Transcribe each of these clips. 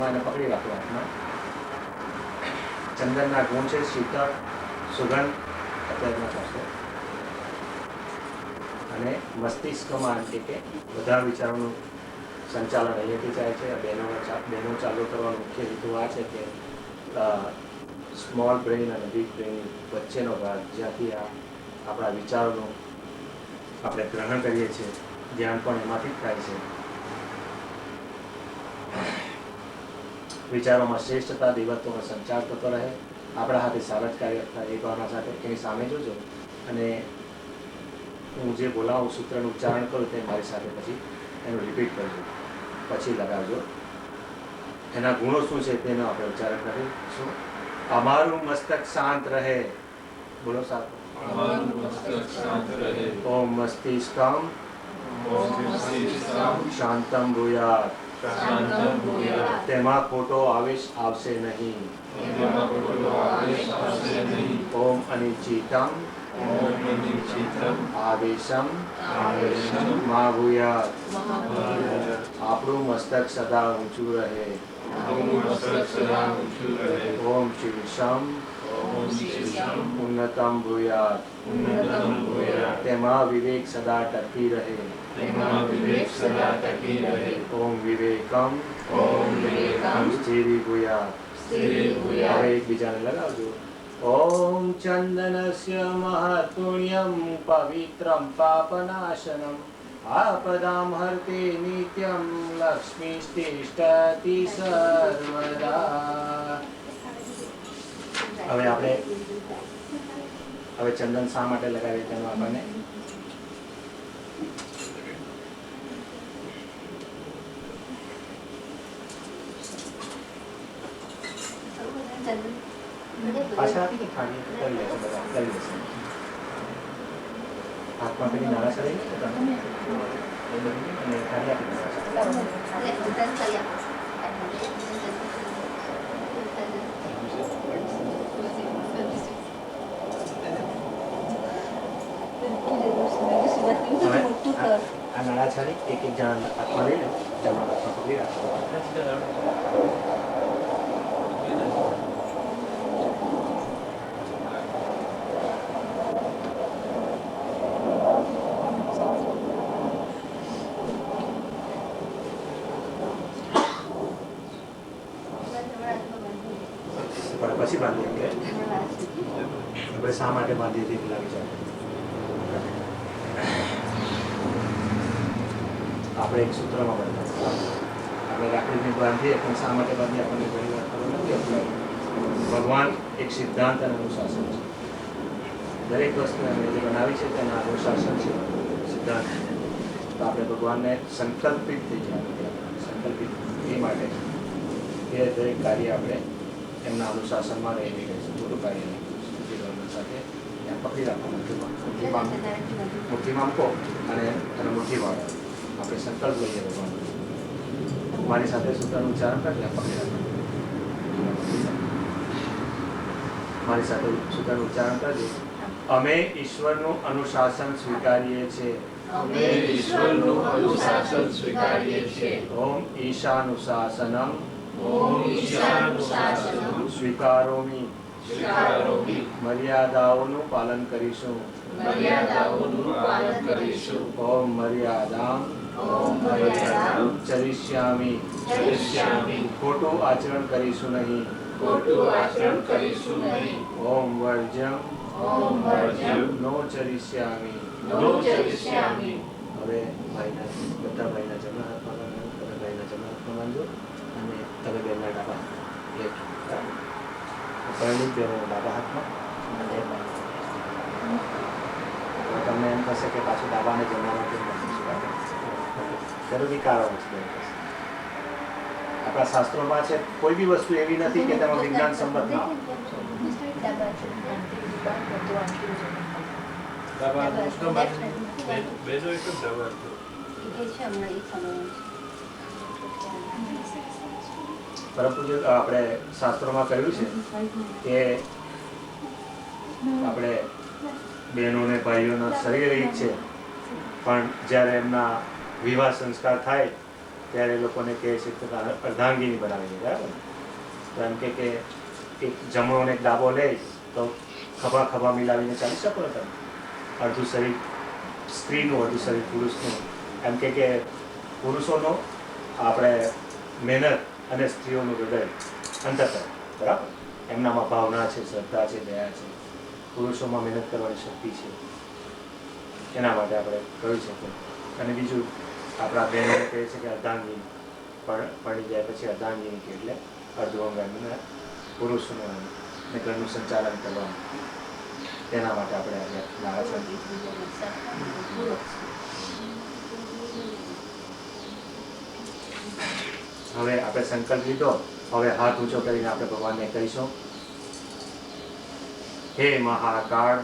અને પકડી રાખો હાથમાં. ચંદનના ગુણ છે શીતળ, સુગંધ અત્યારમાં થશે અને મસ્તિષ્કમાં કે બધા વિચારોનું સંચાલન અહીંયાથી થાય છે. બહેનો ચાલુ કરવાનો મુખ્ય હેતુ આ છે કે સ્મોલ બ્રેઇન અને બિગ બ્રેઇન વચ્ચેનો ભાગ જ્યાંથી આપણા વિચારોનું આપણે ગ્રહણ કરીએ છીએ, ધ્યાન પણ એમાંથી જ થાય છે. વિચારોમાં શ્રેષ્ઠતા દિવ્યત્વનો સંચાર થતો રહે, આપણા હાથે સારા જ કાર્ય થાય એ ભાવના સાથે એની સામે જોજો અને હું જે બોલાવું સૂત્રનું ઉચ્ચારણ કરું તે મારી સાથે પછી એનું રિપીટ કરજો, પછી લગાવજો. એના ગુણો શું છે તેનો આપણે ઉચ્ચારણ કરીશું. અમારું મસ્તક શાંત રહે. બોલો સાથે. ઓમ મસ્તિષ્કમ શાંતમ ભૂયાત. તેમાં ખોટો આવેશ આવશે નહીં. ઓમ અનિશ્ચિતમ આવેશમ મા ભૂયાત. આપણું મસ્તક સદા ઊંચું રહે. ઓમ શીર્ષમ ઉન્નતમ ભૂયાત. તેમાં વિવેક સદા ટકી રહે. ઓમ વિવેકમ સ્થિરી ભૂયાત. હવે એકબીજાને લગાવજો. ઓમ ચંદનસ્ય મહત્પુણ્યમ પવિત્રમ પાપનાશનમ આપદામ હર્તે નિત્યમ લક્ષ્મીસ્તિષ્ઠતિ સર્વદા. હવે ચંદન શા માટે લગાવીએ તેનું આપણને પાછા આપી કે ખાલી કરી લેશે, બધા કરી લેશે. હાથમાં પેલી નાના ચડે અને ખાલી આપી દેશે. આ નાના છાડી એક જણ હાથમાં લઈ લે, જમણા હાથમાં પકડી રાખો. પછી બાંધીએ આપણે શા માટે બાંધીએ તે લાગી જાય. આપણે એક સૂત્રમાં બાંધીએ, આપણે રાખડીને બાંધીએ પણ શા માટે બાંધીએ આપણને ઘણી વાર ખબર નથી. ભગવાન એક સિદ્ધાંત અને અનુશાસન છે. દરેક વસ્તુ જે બનાવી છે તેના અનુશાસન છે, સિદ્ધાંત. તો આપણે ભગવાનને સંકલ્પિત થઈ જાય. સંકલ્પિત એ માટે કે દરેક કાર્ય આપણે એમના અનુશાસનમાં રહીને કરીશું. પૂરું કાર્ય સાથે ત્યાં પકડી રાખો. મુઠ્ઠીમાં મૂકો અને એનો મુઠ્ઠી વાળો આપણે સંકલ્પ લઈએ ભગવાન. મારી સાથે સૂત્રનું ઉચ્ચારણ કરી ત્યાં પકડી રાખો. મારી સાથે સૂત્રનું ઉચ્ચારણ કરજો. અમે ઈશ્વરનું અનુશાસન સ્વીકારીએ છીએ. ઓમ ઈશાનુશાસનમ સ્વીકારોમી. મર્યાદાઓનું પાલન કરીશું. ઓમ મર્યાદામ ચરિષ્યામિ. ખોટું આચરણ કરીશું નહીં. ઓમ વર્જ્યમ નો ચરિષ્યામિ. હવે ભાઈના બધા ભાઈના જમણા હાથમાં તમે ભાઈના જમણા હાથમાં બાંધો અને તમે બેનના ડાબા પહેલી બેનો ડાબા હાથમાં અને તમને એમ થશે કે પાછું ડાબાને જમવામાં કેમ જરૂરી કારણ છે. આપણા શાસ્ત્રોમાં છે કોઈ બી વસ્તુ એવી નથી કે તેમાં વિજ્ઞાન સંમત ના હોય. પરંતુ આપણે શાસ્ત્રોમાં કહ્યું છે કે આપણે બહેનોને ભાઈઓના શરીર એક છે, પણ જ્યારે એમના વિવાહ સંસ્કાર થાય ત્યારે એ લોકોને કહે છે કે અર્ધાંગીની બનાવી દે, બરાબર. તો એમ કે એક જમણો ને એક ડાબો લે તો ખભા ખભા મિલાવીને ચાલી શકો ને તમે. અડધું શરીર સ્ત્રીનું, અડધું શરીર પુરુષનું. એમ કે પુરુષોનો આપણે મહેનત અને સ્ત્રીઓનું હૃદય અંતર, બરાબર. એમનામાં ભાવના છે, શ્રદ્ધા છે, દયા છે. પુરુષોમાં મહેનત કરવાની શક્તિ છે. એના માટે આપણે કહ્યું છે. અને બીજું આપણા બહેનો કહે છે કે અર્ધાંગીની પડી જાય પછી અર્ધાંગીની કે એટલે અડધું અંગ એમને પુરુષનું અને ઘરનું સંચાલન કરવાનું. તેના માટે આપણે આજે લાવ્યા છે. હવે આપણે સંકલ્પ લીધો. હવે હાથ ઊંચો કરીને આપણે ભગવાનને કહીશું, હે મહાકાળ,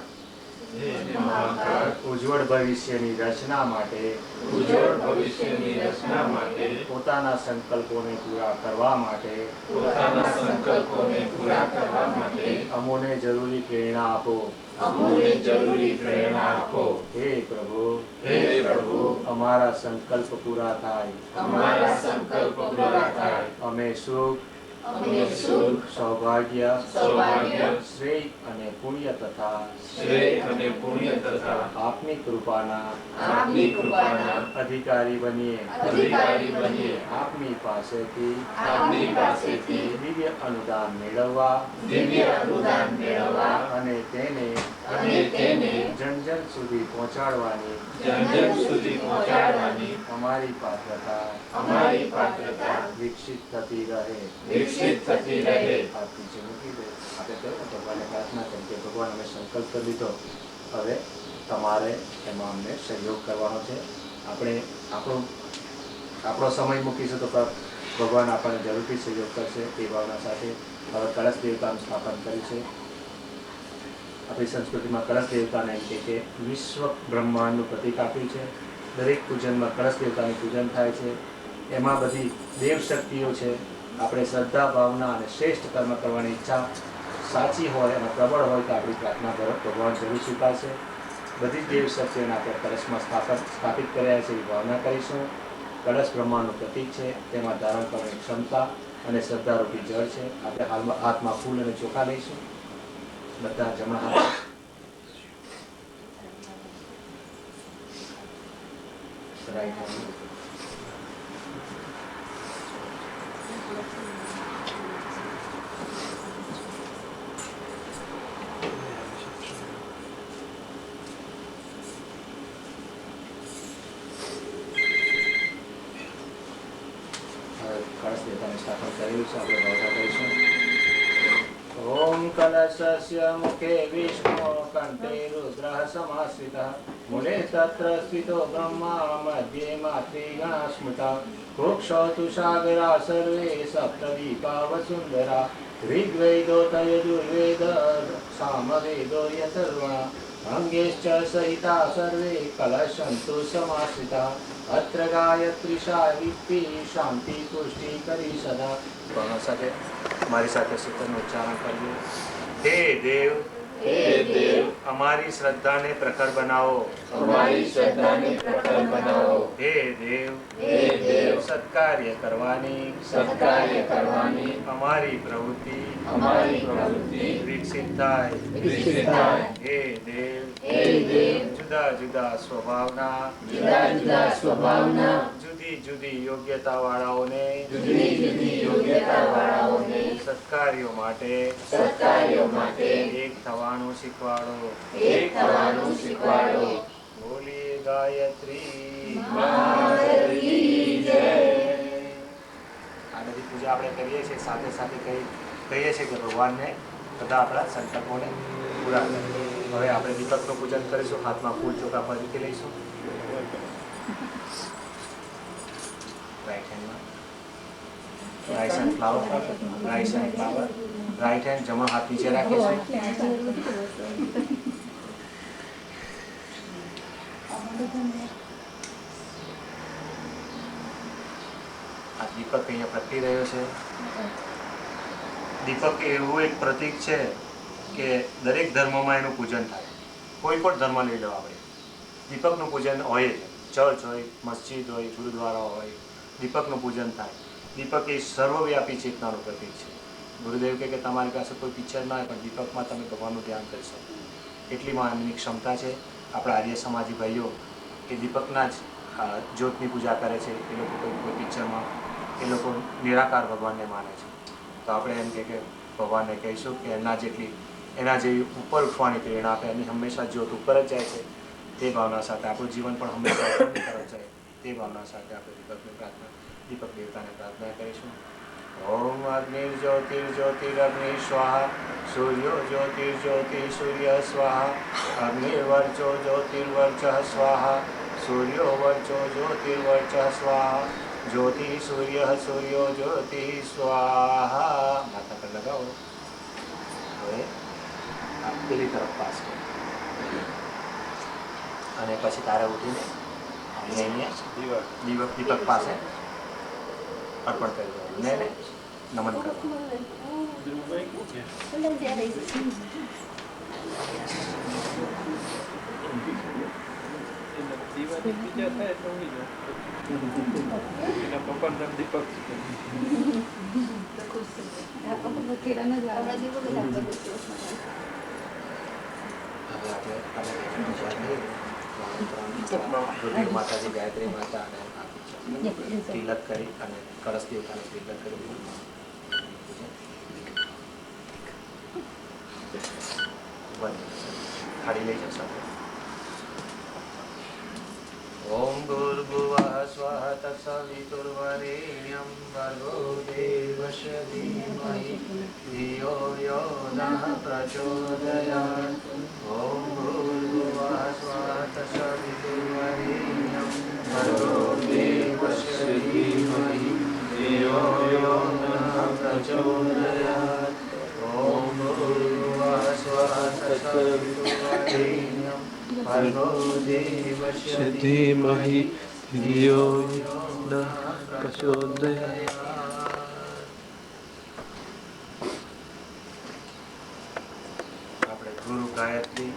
ઉજ્જવળ ભવિષ્યની રચના માટે પોતાના સંકલ્પોને પૂરા કરવા માટે અમોને જરૂરી પ્રેરણા આપો. હે પ્રભુ, અમારા સંકલ્પ પૂરા થાય. અમે સુખ, સૌભાગ્ય, શ્રેય અને પુણ્ય તથા આપની કૃપાના અધિકારી બનીએ. આપની પાસેથી દિવ્ય અનુદાન મેળવવા અને તેને જન જન સુધી પહોંચાડવાની અમારી પાત્રતા વિકસિત થતી રહે. આપની જે મૂકી દે આપણે કહ્યું ને, ભગવાનને પ્રાર્થના કરી કે ભગવાન અમે સંકલ્પ કરી લીધો, હવે તમારે એમાં અમને સહયોગ કરવાનો છે. આપણે આપણો સમય મૂકીશું તો ભગવાન આપણને જરૂરથી સહયોગ કરશે. એ ભાવના સાથે હવે કળશ દેવતાનું સ્થાપન કર્યું છે. આપણી સંસ્કૃતિમાં કળશ દેવતાને એમ કે વિશ્વ બ્રહ્માંડનું પ્રતીક આપ્યું છે. દરેક પૂજનમાં કળશ દેવતાનું પૂજન થાય છે. એમાં બધી દેવ શક્તિઓ છે. આપણે શ્રદ્ધા, ભાવના અને શ્રેષ્ઠ કર્મ કરવાની ઈચ્છા સાચી હોય અને પ્રબળ હોય તો આપણી પ્રાર્થના ભગવાન જરૂર સ્વીકારશે. બધી જ દેવ શક્તિઓને આપણે કળશમાં સ્થાપિત કર્યા છે એવી ભાવના કરીશું. કળશ બ્રહ્માંડનું પ્રતીક છે. તેમાં ધારણ કરવાની ક્ષમતા અને શ્રદ્ધારૂપી જળ છે. આપણે હાલમાં હાથમાં ફૂલ અને ચોખા લઈશું. બધા જમણા હાથ રાઈટ હેન્ડ. કળશ દેવતાનું સ્થાપન કરેલું છે. આપણે ભાવના કરીશું. ઓમ કલશસ્ય મુખે વિષ્ણુ કંઠે રુદ્રઃ સમાશ્રિતઃ મૂલે તત્ર સ્થિતો બ્રહ્મા મધ્યે માતૃગણા સ્મૃતા કુક્ષૌ તુ સાગરા સર્વે સપ્તદીપા વસુંધરા ऋग्वेदोऽथ यजुर्वेद सामवेदो यथर्वण अंगेश्च सहिता सर्वे कलशन्तु समाश्रिता अत्र गायत्री सावित्री शांति पुष्टि करी सदा. સાથે મારી સાથે સૂત્રનું ઉચ્ચારણ કર્યું. હે દેવ, અમારી શ્રદ્ધાને પ્રખર બનાવો. હે દેવ, સત્કાર્ય કરવાની અમારી પ્રવૃત્તિ વિકસિત થાય. હે દેવ, જુદા જુદા સ્વભાવના જુદી જુદી યોગ્યતા વાળાઓને સત્કાર્યો માટે એક થવાનું શીખવાડો. બોલીએ ગાયત્રી. આ બધી પૂજા આપણે કરીએ છીએ. સાથે સાથે કહીએ છીએ કે ભગવાનને બધા આપણા સંકલ્પોને પૂરા કરે. હવે આપણે દીપકનું પૂજન કરીશું. હાથમાં ફૂલ ચોખા ફરીથી લઈશું. રાઈટ હેન્ડમાં rice and flower. Right hand જમણો હાથ નીચે રાખીશું. આ દીપક અહીંયા પ્રગટી રહ્યો છે. દીપક એવું એક પ્રતીક છે કે દરેક ધર્મમાં એનું પૂજન થાય. કોઈ પણ ધર્મ લઈ લો આપણે, દીપકનું પૂજન હોય જ. ચર્ચ હોય, મસ્જિદ હોય, ગુરુદ્વારા હોય, દીપકનું પૂજન થાય. દીપક એ સર્વવ્યાપી ચેતનાનું પ્રતીક છે. ગુરુદેવ કહે કે તમારી પાસે કોઈ પિક્ચર ના હોય પણ દીપકમાં તમે ભગવાનનું ધ્યાન કરી શકો. એટલીમાં એમની ક્ષમતા છે. આપણા આર્ય સમાજી ભાઈઓ એ દીપકના જ જ્યોતની પૂજા કરે છે. એ લોકો કોઈ પિક્ચરમાં એ લોકો નિરાકાર ભગવાનને માને છે. તો આપણે એમ કે ભગવાનને કહીશું કે એના જેવી ઉપર ઉઠવાની પ્રેરણા આપે. એની હંમેશા જ્યોત ઉપર જ જાય છે. તે ભાવના સાથે આપણું જીવન પણ હંમેશા ઉપરની તરફ જાય. તે ભાવના સાથે આપણે દીપક દેવતાને પ્રાર્થના કરીશું. ઓમ અગ્નિર્જ્યોતિર્જ્યોતિરગ્નિ સ્વાહા સૂર્યો જ્યોતિર્જ્યોતિ સૂર્ય સ્વાહા અગ્નિર્વર્ચો જ્યોતિર્વર્ચ સ્વાહા સૂર્યો વર્ચો જ્યોતિર્વર્ચ સ્વાહા જ્યોતિ સૂર્ય સૂર્યો જ્યોતિ સ્વાહા. માથા પર લગાવો. હવે પેલી તરફ પાસ કરો અને પછી તારે ઉઠીને અહીંયા દીપક પાસે અર્પણ કરી દેવાનું. નમન કરો. ગુરુદેવ માતાજી ગાયત્રી માતા અને તિલક કરી અને કળશ દેવતાને તિલક કરી ખાડી લઈ જશો. ઓમ ભૂર્ભુવઃ સ્વઃ તત્સવિતુર્વરેણ્યં ભર્ગો દેવસ્ય ધીમહિ ધિયો યો નઃ પ્રચોદયાत्. ઓમ ભૂર્ભુવઃ સ્વઃ તત્સવિતુર્વરેણ્યં ભર્ગો દેવસ્ય ધીમહિ ધિયો યો નઃ પ્રચોદયાत्. ઓમ ભૂર્ભુવઃ સ્વઃ તત્સવિતુર્વરેણ્યં ભર્ગો દેવસ્ય ધીમહિ ધિયો યો નઃ પ્રચોદયાत्. આપણે ગુરુ ગાયત્રી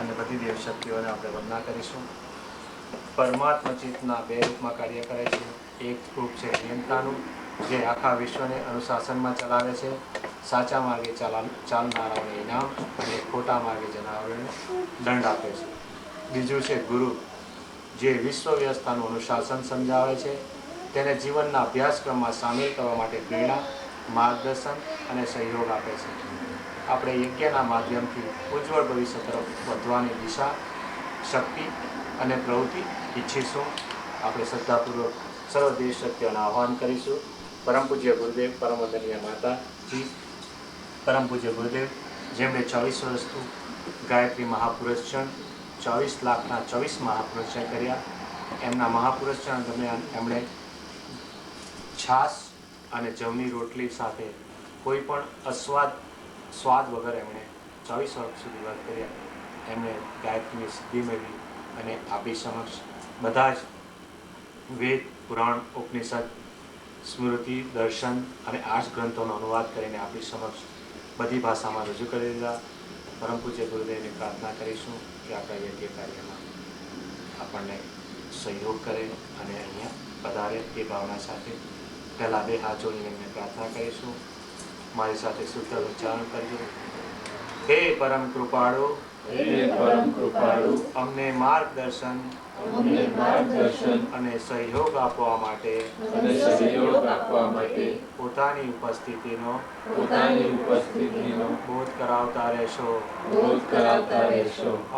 અને બધી દેવ શક્તિઓને આપણે વંદના કરીશું. પરમાત્મા ચેતના બે રૂપમાં કાર્ય કરે છે. એક રૂપ છે નિયંતાનું, જે આખા વિશ્વને અનુશાસનમાં ચલાવે છે. સાચા માર્ગે ચાલનારાઓને ઇનામ અને ખોટા માર્ગે જનારાઓને દંડ આપે છે. બીજું છે ગુરુ, જે વિશ્વ વ્યવસ્થાનું અનુશાસન સમજાવે છે. તેને જીવનના અભ્યાસક્રમમાં સામેલ કરવા માટે પ્રેરણા, માર્ગદર્શન અને સહયોગ આપે છે. આપણે યજ્ઞના માધ્યમથી ઉજ્જવળ ભવિષ્ય તરફ વધવાની દિશા, શક્તિ અને પ્રવૃત્તિ ઈચ્છીશું. આપણે શ્રદ્ધાપૂર્વક સર્વ દેશ શક્તિઓનું આહ્વાન કરીશું. પરમ પૂજ્ય ગુરુદેવ, પરમ વંદનીય માતાજી, પરમ પૂજ્ય ગુરુદેવ, જેમણે 24 વર્ષથી ગાયત્રી મહાપુરુષચરણ 24 લાખના 24 મહાપુરુષચરણ કર્યા. એમના મહાપુરુષચરણ દરમિયાન એમણે છાશ અને જવની રોટલી સાથે કોઈ પણ સ્વાદ વગર એમણે 24 વર્ષ સુધી વર્ત કર્યા. એમણે ગાયત્રીની સિદ્ધિ મેળવી અને આપણી સમક્ષ બધા જ વેદ, પુરાણ, ઉપનિષદ, સ્મૃતિ, દર્શન અને 8 ગ્રંથોનો અનુવાદ કરીને આપણી સમક્ષ બધી ભાષામાં રજૂ કરી દીધા. પરમ પૂજ્ય ગુરુદેવની પ્રાર્થના કરીશું કે આપણા યજ્ઞ કાર્યમાં આપણને સહયોગ કરે અને અહીંયા પધારે એ ભાવના સાથે પહેલાં 2 હાથ જોડીને એમને પ્રાર્થના કરીશું. મારી સાથે શુદ્ધ ઉચ્ચારણ કરજો. હે પરમ કૃપાળુ, અમને માર્ગદર્શન અને સહયોગ આપવા માટે પોતાની ઉપસ્થિતિનો બોધ કરાવતા રહેશો.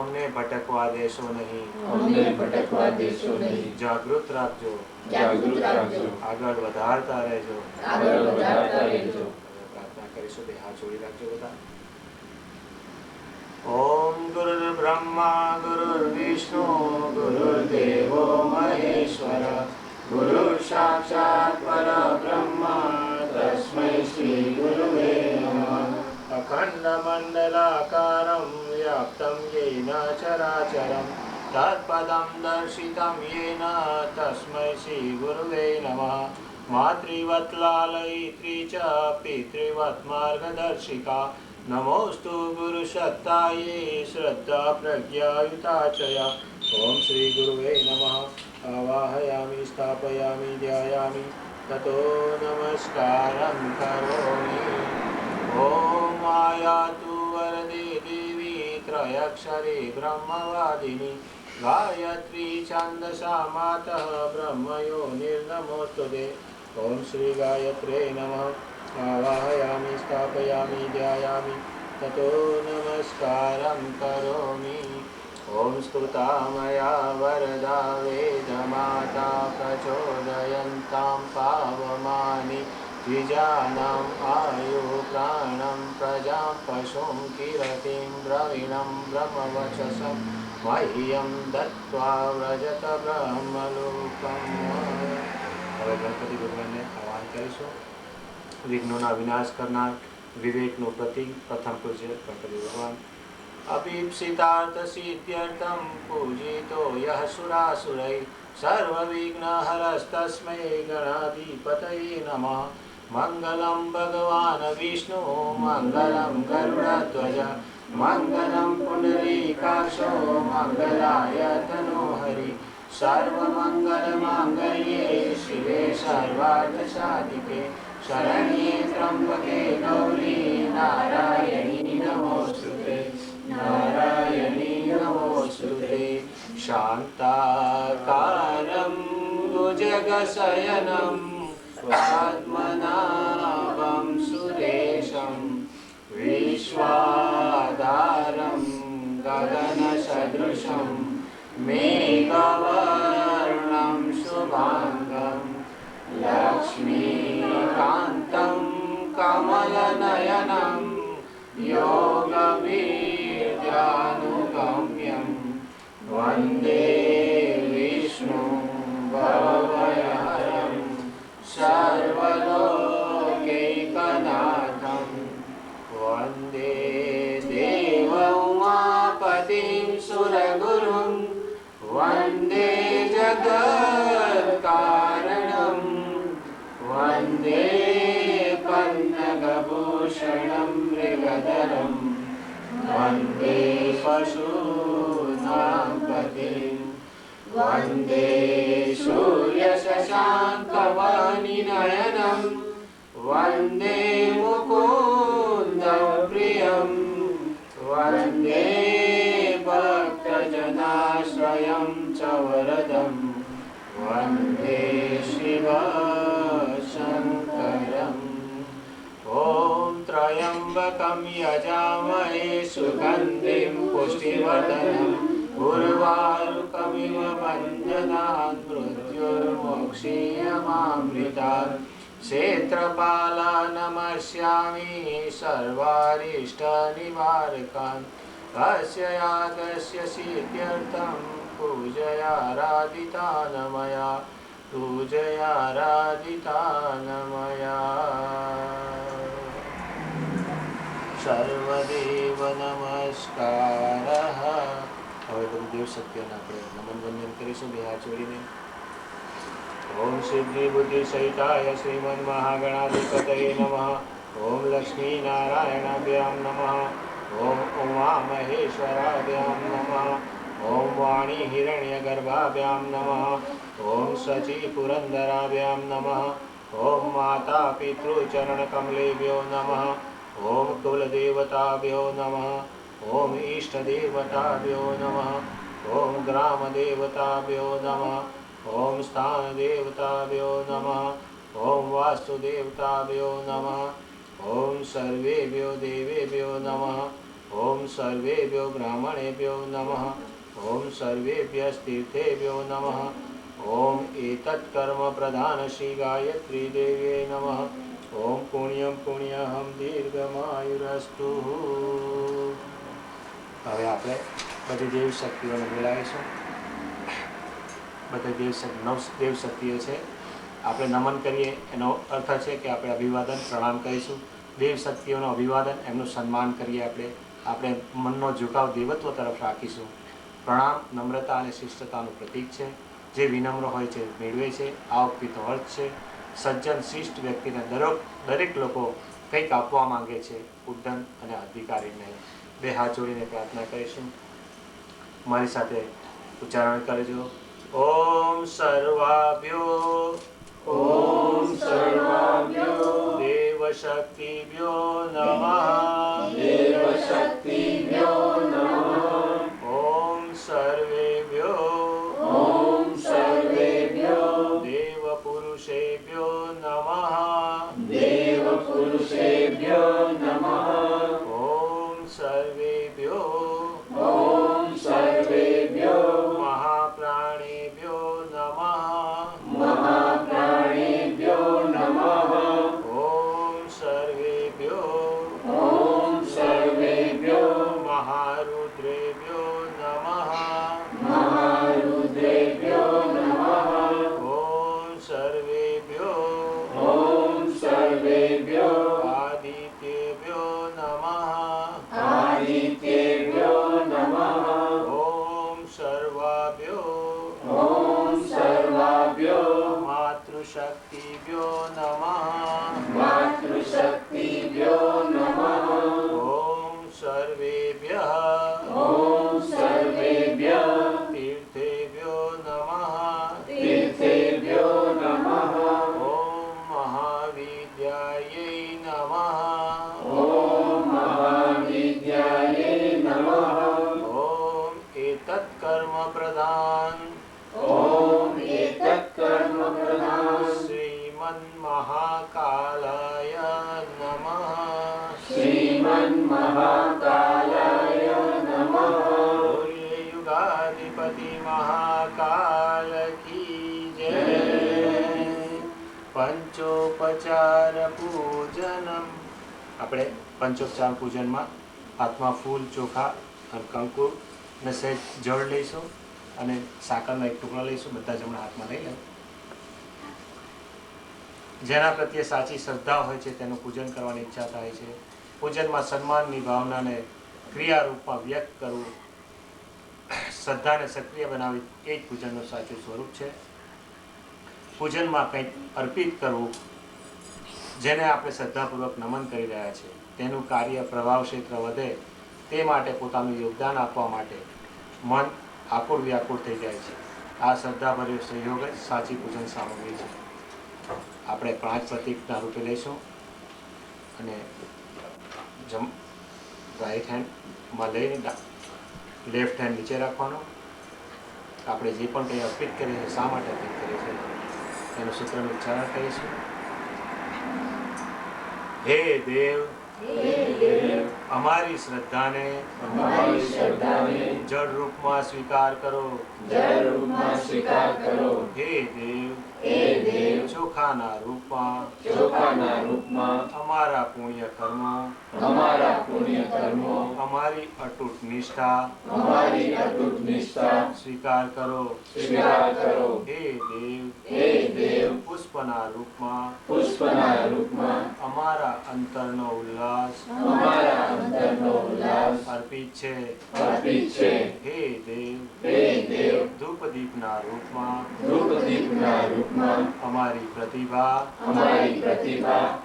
અમને ભટકવા દેશો નહીં. જાગૃત રાખજો. આગળ વધારતા રહેજો. પ્રાર્થના કરીશું. 2 હાથ જોડી રાખજો બધા. ઓમ ગુરુર બ્રહ્મા ગુરુર્વિષ્ણુ ગુરુર્દેવો મહેશ્વર ગુરુર સાક્ષાત પરબ્રહ્મા તસ્મૈ શ્રી ગુરુવે નમઃ. અખંડ મંડલાકારં વ્યાપ્तं યેન ચરાચરં તત્પદં દર્શિतं યેન તસ્મૈ શ્રી ગુરુવે નમઃ. માતૃવત્લાલયિત્રી ચ પિતૃવત માર્ગદર્શિકા નમોસ્તુ ગુરુ સત્તાયે શ્રદ્ધા પ્રજ્ઞાયુતા ચયા. ઓમ શ્રી ગુરુવે નમઃ. आवाहयामि स्थापयामि ध्यायामि ततो नमस्कारं करोमि। ॐ आयातु वरदे देवी त्रयक्षरे ब्रह्मवादिनी गायत्री छन्दसा मातः ब्रह्मयोनिर्नमोस्तुते। ॐ श्री गायत्रे नमः। आवाहयामि स्थापयामि ध्यायामि ततो नमस्कारं करोमि। ॐ स्तुता मया वरदा वेदमाता प्रचोदयन्तां पावमानि द्विजानाम् आयुः प्राणं प्रजां पशुं किरतिं द्रविणं ब्रह्मवचसं मह्यं दत्त्वा व्रजत ब्रह्मलोकम्। હવે ગણપતિ ભગવાનને આહ્વાન કરીશું। વિઘ્નોના વિનાશ કરનાર વિવેકનું પ્રતીક પ્રથમ પૂજ્ય ગણપતિ ભગવાન। अभीप्सितार्थ सिद्ध्यर्थं पूजितो यः सुरासुरैः सर्वविघ्नहरस्तस्मै गणाधिपतये नमः। मङ्गलं भगवान् विष्णु मङ्गलं गरुडध्वज मङ्गलं पुण्डरीकाक्षो मङ्गलाय तनोहरि। सर्वमङ्गलमाङ्गल्ये शिवे सर्वार्थसाधिके शरण्ये त्र्यम्बके गौरी नारायणी नमोस्तुते नारायणी नमोस्तुते। शान्ताकारं भुजगशयनं पद्मनाभं सुरेशं विश्वाधारं गगनसदृशं मेघवर्णं शुभाङ्गं लक्ष्मीकान्तं कमलनयनं योगविद्यानुगम्यं वन्दे विष्णुं भवभयहरं सर्वलोकैकनाथं वन्दे देवोमापतिं सुरगुरुं वन्दे जगत्कारणं वन्दे पन्नगभूषणं मृगधरं वन्दे पशूनां पतिं वन्दे सूर्यशशाङ्कवाणिनयनं वन्दे मुकुन्दं प्रियं वन्दे भक्तजनाश्रयं च वरदं वन्दे शिवशङ्करम्। ॐ त्र्यम्बकं यजामहे सुगन्धिं पुष्टिवर्धनम् उर्वारुकमिव बन्धनान् मृत्युर्मोक्षीयमामृतात्। क्षेत्रपाला नमस्यामि सर्वारिष्टनिवारकान्। अस्य यागस्य सिद्ध्यर्थं पूजयाराधिता न मया पूजयाराधिता न मया। सर्वदेव नमस्कारः। હવે બધું દેવ સત્યને આપણે નમન વંદન કરીશું બે હાથ જોડીને। ઓમ સિદ્ધિ બુદ્ધિ સહિતાય શ્રીમન મહાગણાધિપતયે નમઃ। ઓમ લક્ષ્મી નારાયણાભ્યામ નમઃ। ઓમ ઉમા મહેશ્વરાભ્યામ નમઃ। ઓમ વાણી હિરણ્યગર્ભાભ્યામ નમઃ। ઓમ સચી પુરંદરાભ્યામ નમઃ। ઓમ માતા પિતૃચરણકમલેભ્યો નમઃ। ओम कुलदेवताभ्यो नमः। ओम इष्टदेवताभ्यो नमः। ओम ग्रामदेवताभ्यो नमः। ओम स्थानदेवताभ्यो नमः। ओम वास्तुदेवताभ्यो नमः। ओम सर्वेभ्यो देवेभ्यो नमः। ओम सर्वेभ्यो ब्राह्मणेभ्यो नमः। ओम सर्वेभ्यस्तीर्थेभ्यो नमः। ओम एतत्कर्म प्रधान श्री गायत्री देव्यै नमः। ओम पुण्यम पुण्यहम दीर्घमायुरस्तु। હવે આપણે બધી દેવ શક્તિઓને બોલાવીશું। બધી નવ દેવ શક્તિઓ છે, આપણે નમન કરીએ એનો અર્થ છે કે આપણે અભિવાદન પ્રણામ કરીશું। દેવ શક્તિઓનું અભિવાદન, એમનું સન્માન કરીએ। આપણે મનનો ઝુકાવ દેવત્વ તરફ રાખીશું। પ્રણામ નમ્રતા અને શિષ્ટતાનું પ્રતીક છે। જે વિનમ્ર હોય છે મેળવે છે, આવકપિત અર્થ છે। સજ્જન શિષ્ટ વ્યક્તિને દરેક લોકો કંઈક આપવા માંગે છે, ઉદ્દન અને અધિકારી નહીં। બે હાથ જોડીને પ્રાર્થના કરીશું। મારી સાથે ઉચ્ચારણ કરજો। ઓમ સર્વાભ્યો દેવશક્તિભ્યો નમઃ ઓમ સર્વેભ્યો દેવપુરુષેભ્યો નમઃ ઓમ સર્વેભ્યો મહાપ્રાણેભ્યો નમઃ ઓમ સર્વેભ્યો મહારુદ્રેભ્યો નમઃ ઓમ સર્વેભ્યો આદિત્યેભ્યો નમઃ ઓમ સર્વાભ્યો માતૃશક્તિભ્યો નમઃ ઓમ સર્વેભ્યઃ તીર્થેભ્યો નમઃ ઓમ મહાવિદ્યાयै નમઃ ઓમ એતત્ કર્મ પ્રધાન શ્રીમન્મહાકાલાય નમઃ બોલીએ યુગાધિપતિ મહાકાલ કી જય પંચોપચાર પૂજનમ આપણે પંચોપચાર પૂજનમાં હાથમાં ફૂલ ચોખા અને કંકુ અને સહેજ જળ લઈશું અને સાકરનો એક ટુકડો લઈશું. બધા જમણા હાથમાં લઈ લે. જેના પ્રત્યે સાચી શ્રદ્ધા હોય છે તેનું પૂજન કરવાની ઈચ્છા થાય છે. પૂજનમાં સન્માનની ભાવનાને ક્રિયારૂપમાં વ્યક્ત કરવું, શ્રદ્ધાને સક્રિય બનાવી એ જ પૂજનનું સાચું સ્વરૂપ છે. પૂજનમાં કંઈક અર્પિત કરવું, જેને આપણે શ્રદ્ધાપૂર્વક નમન કરી રહ્યા છીએ, તેનું કાર્ય પ્રભાવ ક્ષેત્ર વધે તે માટે પોતાનું યોગદાન આપવા માટે મન આકુળ વ્યાકુળ થઈ જાય છે. આ શ્રદ્ધાભર્યો સહયોગ જ સાચી પૂજન સામગ્રી છે. આપણે 5 પ્રતીકના રૂપે લઈશું અને રાઈટ હેન્ડમાં લઈને લેફ્ટ હેન્ડ નીચે રાખવાનો. આપણે જે પણ કંઈ અર્પિત કરીએ છીએ, શા માટે અર્પિત કરીએ છીએ એનું સૂત્રનું ઉચ્ચારણ કરીશું. હે દેવ, અમારી શ્રદ્ધાને જળ રૂપમાં સ્વીકાર કરો. હે દેવ, ચોખાના રૂપમાં અમારા પુણ્ય કર્મો અમારી અતૂટ નિષ્ઠા સ્વીકાર કરો. હે દેવ, પુષ્પના રૂપમાં અમારા અંતરનો ઉલ્લાસ અર્પિત છે. હે દેવ, ધૂપદીપના રૂપમાં અમારી પ્રતિભા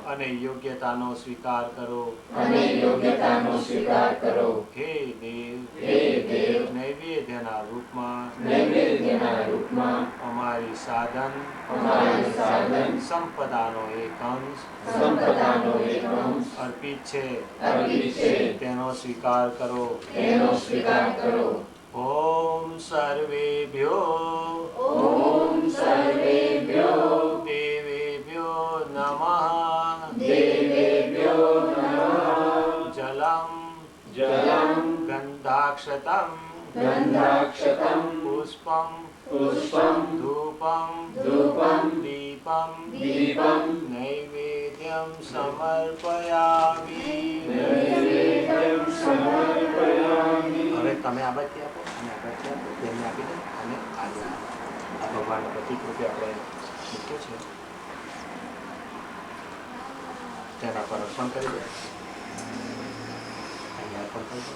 અને યોગ્યતાનો સ્વીકાર કરો. હે દેવ, નૈવેદ્યના રૂપમાં અમારી સાધન સંપદાનો એક અંશ અર્પિત છે, તેનો સ્વીકાર કરો. ઓમ સર્વેભ્યો દેવેભ્યો નમઃ જલમ ગંધાક્ષતમ પુષ્પમ ધૂપમ દીપમ નૈવેદ્યમ સમર્પયામિ. હવે તમે આ બાજુ આપો અને આ બાજુ આપો, તેમને આપી દો અને આજે આ ભગવાનના પ્રતિક રૂપે આપણે મૂક્યું છે તેના પર અર્પણ કરી દો. અહીંયા અર્પણ કરી દો.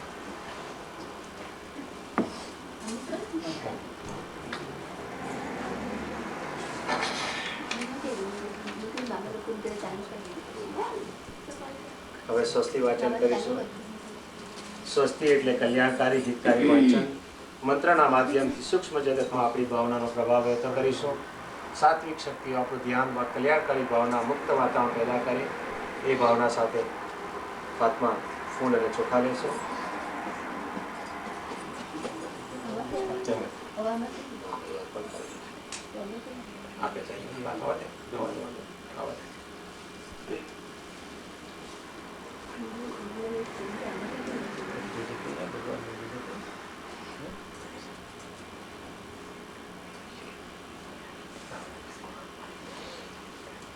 હવે સ્વસ્તિ વાચન કરીશું. સ્વસ્તિ એટલે કલ્યાણકારી હિતકારી વાંચન. મંત્રના માધ્યમથી સૂક્ષ્મ જગતમાં આપણી ભાવનાનો પ્રભાવ વ્યક્ત કરીશું. સાત્વિક શક્તિઓ આપણું ધ્યાન કલ્યાણકારી ભાવના મુક્ત વાતાવરણ પેદા કરે એ ભાવના સાથે હાથમાં ફૂલ અને ચોખા લેશો. આપે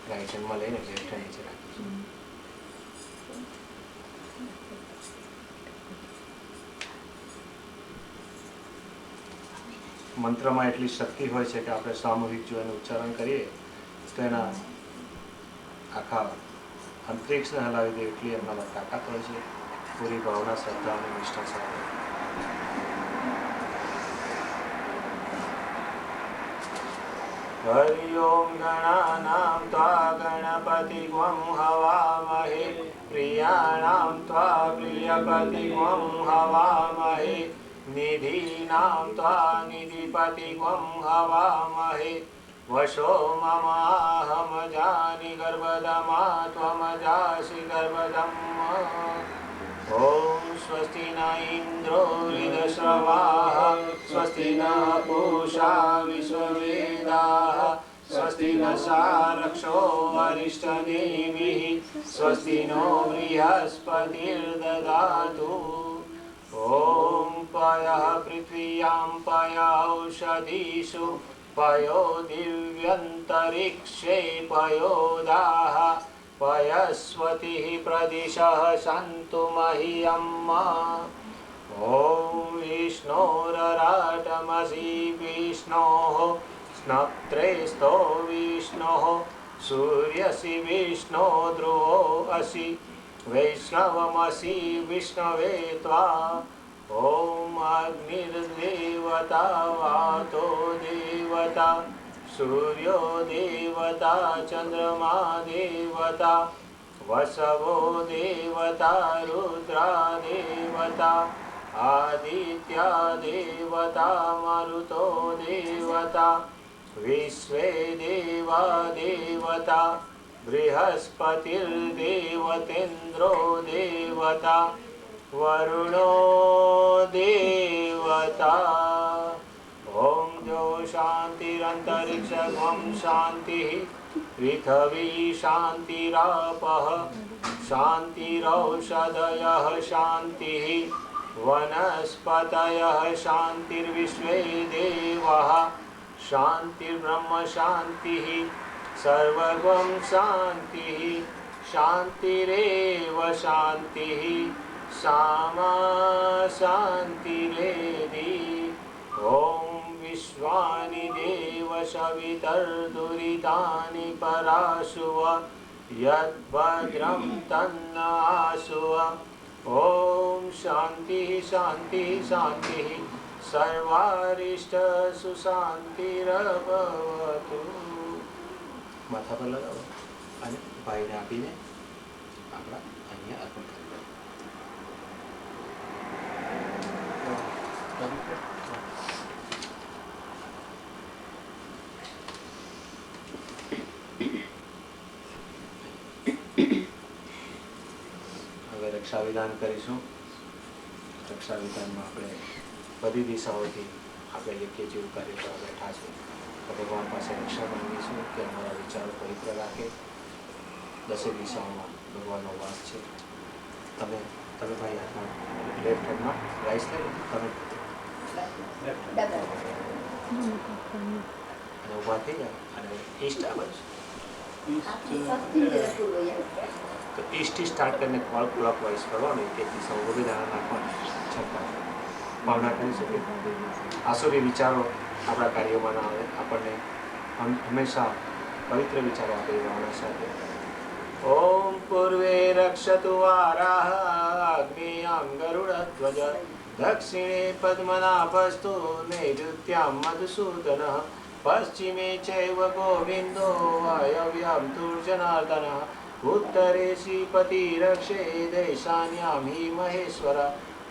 લાઇસન્સમાં લઈને લેફ્ટ નીચે રાખીશું. મંત્રમાં એટલી શક્તિ હોય છે કે આપણે સામૂહિક જો એનું ઉચ્ચારણ કરીએ તો એના આખા અંતરિક્ષને હલાવી દે એટલી એમનામાં તાકાત હોય છે. પૂરી ભાવના, શ્રદ્ધા અને નિષ્ઠા સાથે. હરિ ઓમ ગણાનામ ત્વા ગણપતિગ્વમ હવામહે પ્રિયાણામ ત્વા પ્રિયપતિગ્વમ હવામહે નિધિનામ ત્વા નિધિપતિગ્વમ હવામહે વશો મમાહમ જાનિ ગર્ભદમા ત્વમ જાસી ગર્ભદમ. ઓમ સ્વસ્તિ ન ઇન્દ્રો વૃદ્ધશ્રવાઃ સ્વસ્તિ ન પૂષા વિશ્વવેદાઃ સ્વસ્તિ ન સારક્ષો અરિષ્ટનેમિઃ સ્વસ્તિ નો બૃહસ્પતિર્દદાતુ. ઓમ પયઃ પૃથ્વ્યાં પયઃ ઔષધીષુ પયો દિવ્યંતરિક્ષે પયોદાઃ પયસ્વતિઃ પ્રદિશઃ સन्तु મह्यम्. ઓમ વિષ્ણોરરાટમસી વિષ્ણોઃ સ્નપ્ત્રેસ્તો વિષ્ણોઃ સૂર્યસી વિષ્ણો ધ્રુવો અસી વૈષ્ણવમસી વિષ્ણવે ત્વા. ઓમ અગ્નિર્દેવતા વાતો દેવતા સૂર્યો દેવતા ચંદ્રમા દેવતા વસવો દેવતા રુદ્રા દેવતા આદિત્યા દેવતા મરુતો દેવતા વિશ્વે દેવા દેવતા બૃહસ્પતિર્દેવતેન્દ્રો દેવતા વરુણો દેવતા. ઓમ જો શાંતિરંતરિક્ષમ શાંતિઃ પૃથ્વી શાંતિરાપઃ શાંતિરૌષધયઃ શાંતિઃ વનસ્પતયઃ શાંતિર્વિશ્વે દેવાઃ શાંતિર્બ્રહ્મ શાંતિઃ સર્વગમ શાંતિઃ શાંતિરેવ શાંતિઃ સામા શાંતિરેધિ. ઓમ વિશ્વાનિ દેવ સવિતર્દુરિતાનિ પરાશુવ યદ્ભદ્રં તન્નાશુવ. ઓમ શાંતિ શાંતિ શાંતિ સર્વારિષ્ટ સુશાંતિરભવતુ. માથા પર લગાવો અને ભાઈને આપીને આપણા અહીંયા અર્પણ કરી દો. હવે રક્ષા વિધાન કરીશું. રક્ષા વિધાનમાં આપણે બધી દિશાઓથી આપણે યજ્ઞ જેવું કાર્ય કરવા બેઠા છે. તો ભગવાન પાસે રક્ષા માંગીશું કે અમારા વિચારો પવિત્ર રાખે. દસે દિશાઓમાં ભગવાનનો વાસ છે. તમે ભાઈ હાથમાં લેફ્ટ હેન્ડમાં રાઈસ થાય તમે અને ઊભા થઈ જાય અને ઈસ્ટ આ બાજુ તો ઈસ્ટથી સ્ટાર્ટ કરીને ક્લોક વાઇઝ કરવાનું. એક દિશા બધી દાણા નાખવાની છતાં ભાવના કરી શકે. આસુરી વિચારો આપણા કાર્યોમાં ના આવે. આપણને હંમેશા પવિત્ર વિચારો આપે એ ભાવના સાથે. ઓમ પૂર્વે રક્ષતુ વારાહ અગ્નેયામ ગરુડધ્વજ દક્ષિણે પદ્મનાભસ્તુ નૈઋત્યામ મધુસૂદનઃ પશ્ચિમે ચૈવ ગોવિંદો વાયવ્યામ તુર્જનાર્દનઃ ઉત્તરે શ્રીપતિરક્ષે દૈશાન્યામ હિ મહેશ્વર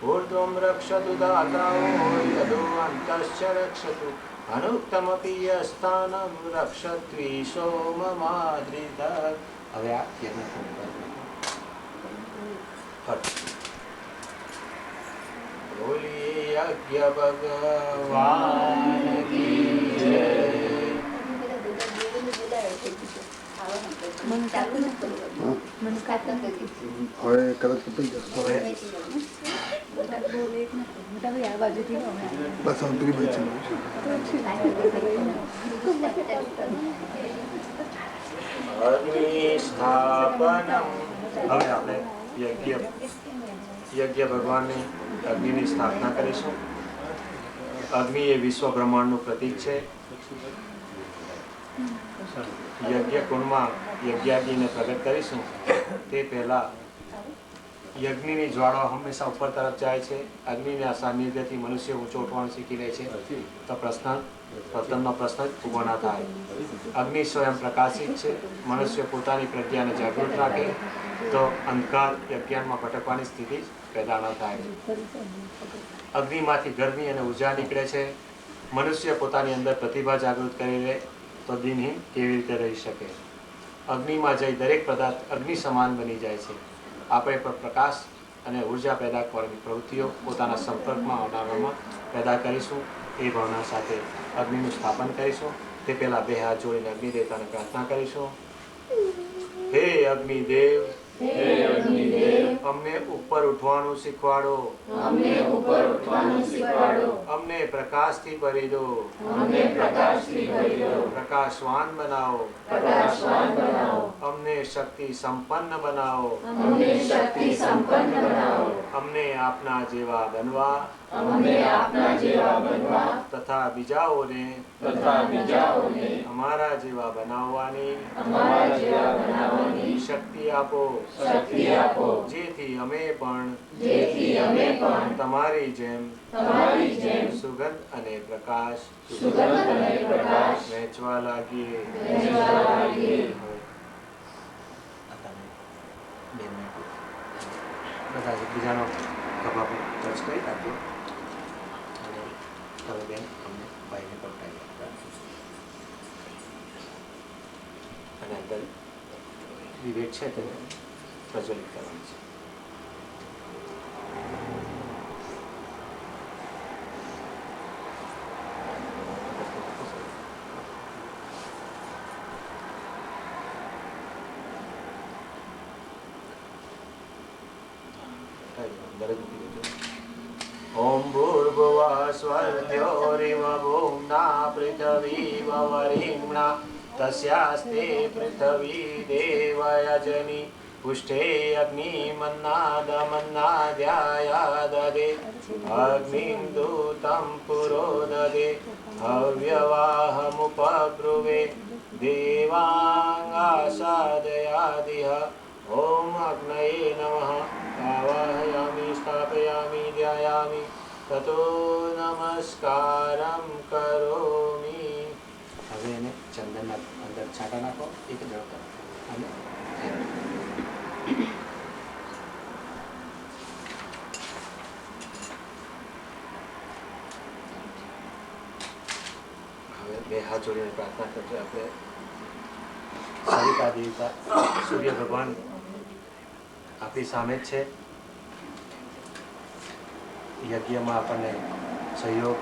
ऊर्ध्वं रक्षतु दाताओ यदो अन्तश्च रक्षतु अनुक्तमपि यस्थानं रक्षत्वीशो ममादृतः। હવે આ યજ્ઞ બોલીએ યજ્ઞ ભગવાન કી જય। હવે કદાચ કપાઈ જશે બસ અંતરી બચી અગ્નિસ્થાપનમ। હવે આપણે યજ્ઞ ભગવાનની અગ્નિની સ્થાપના કરીશું। અગ્નિ એ વિશ્વ બ્રહ્માંડનું પ્રતીક છે। યજ્ઞ કુંડમાં યજ્ઞાગ્નિને પ્રગટ કરીશું તે પહેલા યજ્ઞની જ્વાળા હંમેશા ઉપર તરફ જાય છે। અગ્નિના સાનિધ્યથી મનુષ્ય ઊંચો ઉઠવાનું શીખી લે છે તો પતનનો પ્રશ્ન જ ઊભો ના થાય। અગ્નિ સ્વયં પ્રકાશિત છે। મનુષ્ય પોતાની પ્રજ્ઞાને જાગૃત રાખે તો અંધકાર યજ્ઞાનમાં ભટકવાની સ્થિતિ પેદા ન થાય। અગ્નિમાંથી ગરમી અને ઉર્જા નીકળે છે। મનુષ્ય પોતાની અંદર પ્રતિભા જાગૃત કરી લે તો દિનહીન કેવી રીતે રહી શકે। અગ્નિમાં જઈ દરેક પદાર્થ અગ્નિ સમાન બની જાય છે। આપણે પણ પ્રકાશ અને ઉર્જા પેદા કરવાની પ્રવૃત્તિઓ પોતાના સંપર્કમાં આવનારામાં પેદા કરીશું। એ ભાવના સાથે અગ્નિનું સ્થાપન કરીશું। તે પહેલા બે હાથ જોડીને અગ્નિદેવતાને પ્રાર્થના કરીશું। હે અગ્નિદેવ, અમને ઉપર ઉઠવાનું શીખવાડો। અમને પ્રકાશથી ભરી દો। પ્રકાશવાન બનાવો। અમને શક્તિ સંપન્ન બનાવો। અમને આપના જેવા બનવા તથા બીજાઓને અમારા જેવા બનાવવાની શક્તિ આપો। જેથી અમે પણ તમારી જેમ સુગંધ અને પ્રકાશ વહેંચવા લાગીએ। બધા એકબીજાનો ખભા પર ટચ કરી રાખજો અને તમે બેન અમને ભાઈને પકડાવી અને અંદર વિવેક છે તેને પ્રજ્વલિત કરવાની છે। ओम भूर्भुवः स्वस्त्योरिव भूम्ना पृथिवीवरिम्णा तस्यास्ते पृथिवी देवयजनि पुष्टे अग्निमन्नादमन्नाद्यायाददे अग्निं दूतं पुरोददे हव्यवाहमुपब्रुवे देवाङ्गासादयादिह। ओम अग्नये नमः। आवाहयामि स्थापयामि ध्यायामि ततो नमस्कारं करोमि। હવે એને ચંદનના અંદર છાંટા નાખો એક દળો અને હવે બે હાથ જોડીને પ્રાર્થના કરજો। આપણે સવિતા દેવતા સૂર્ય ભગવાન આપણી સામે જ છે। યજ્ઞમાં આપણને સહયોગ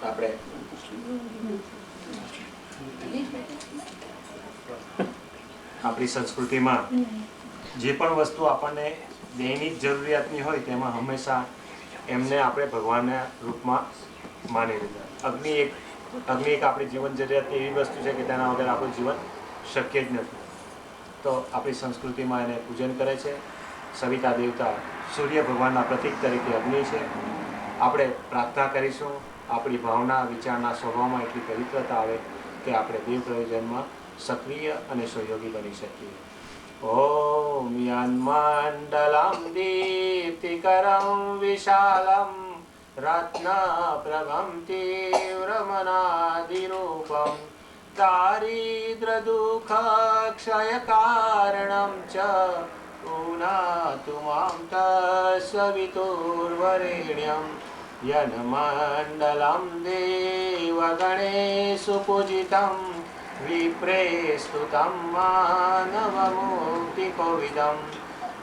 આપણે આપણી સંસ્કૃતિમાં જે પણ વસ્તુ આપણને દૈનિક જરૂરિયાતની હોય તેમાં હંમેશા એમને આપણે ભગવાનના રૂપમાં માની લીધા। અગ્નિ એક આપણી જીવન જરૂરિયાતની એવી વસ્તુ છે કે તેના વગર આપણું જીવન શક્ય જ નથી। તો આપણી સંસ્કૃતિમાં એને પૂજન કરે છે। સવિતા દેવતા સૂર્ય ભગવાનના પ્રતીક તરીકે અગ્નિ છે। આપણે પ્રાર્થના કરીશું આપણી ભાવના વિચારના સ્વભાવમાં એટલી પવિત્રતા આવે કે આપણે દેવ પ્રયોજનમાં સક્રિય અને સહયોગી બની શકીએ। ઓમ યન્મંડલમ દીપ્તિકરમ વિશાલમ રત્નપ્રભમ તીવ્રમનાદિરૂપમ दारिद्र्यदुःखक्षयकारणं च पुनातु मां तत्सवितुर्वरेण्यं यन्मण्डलं देवगणेषु पूजितं विप्रेस्तुतं मानवमुक्तिकोविदं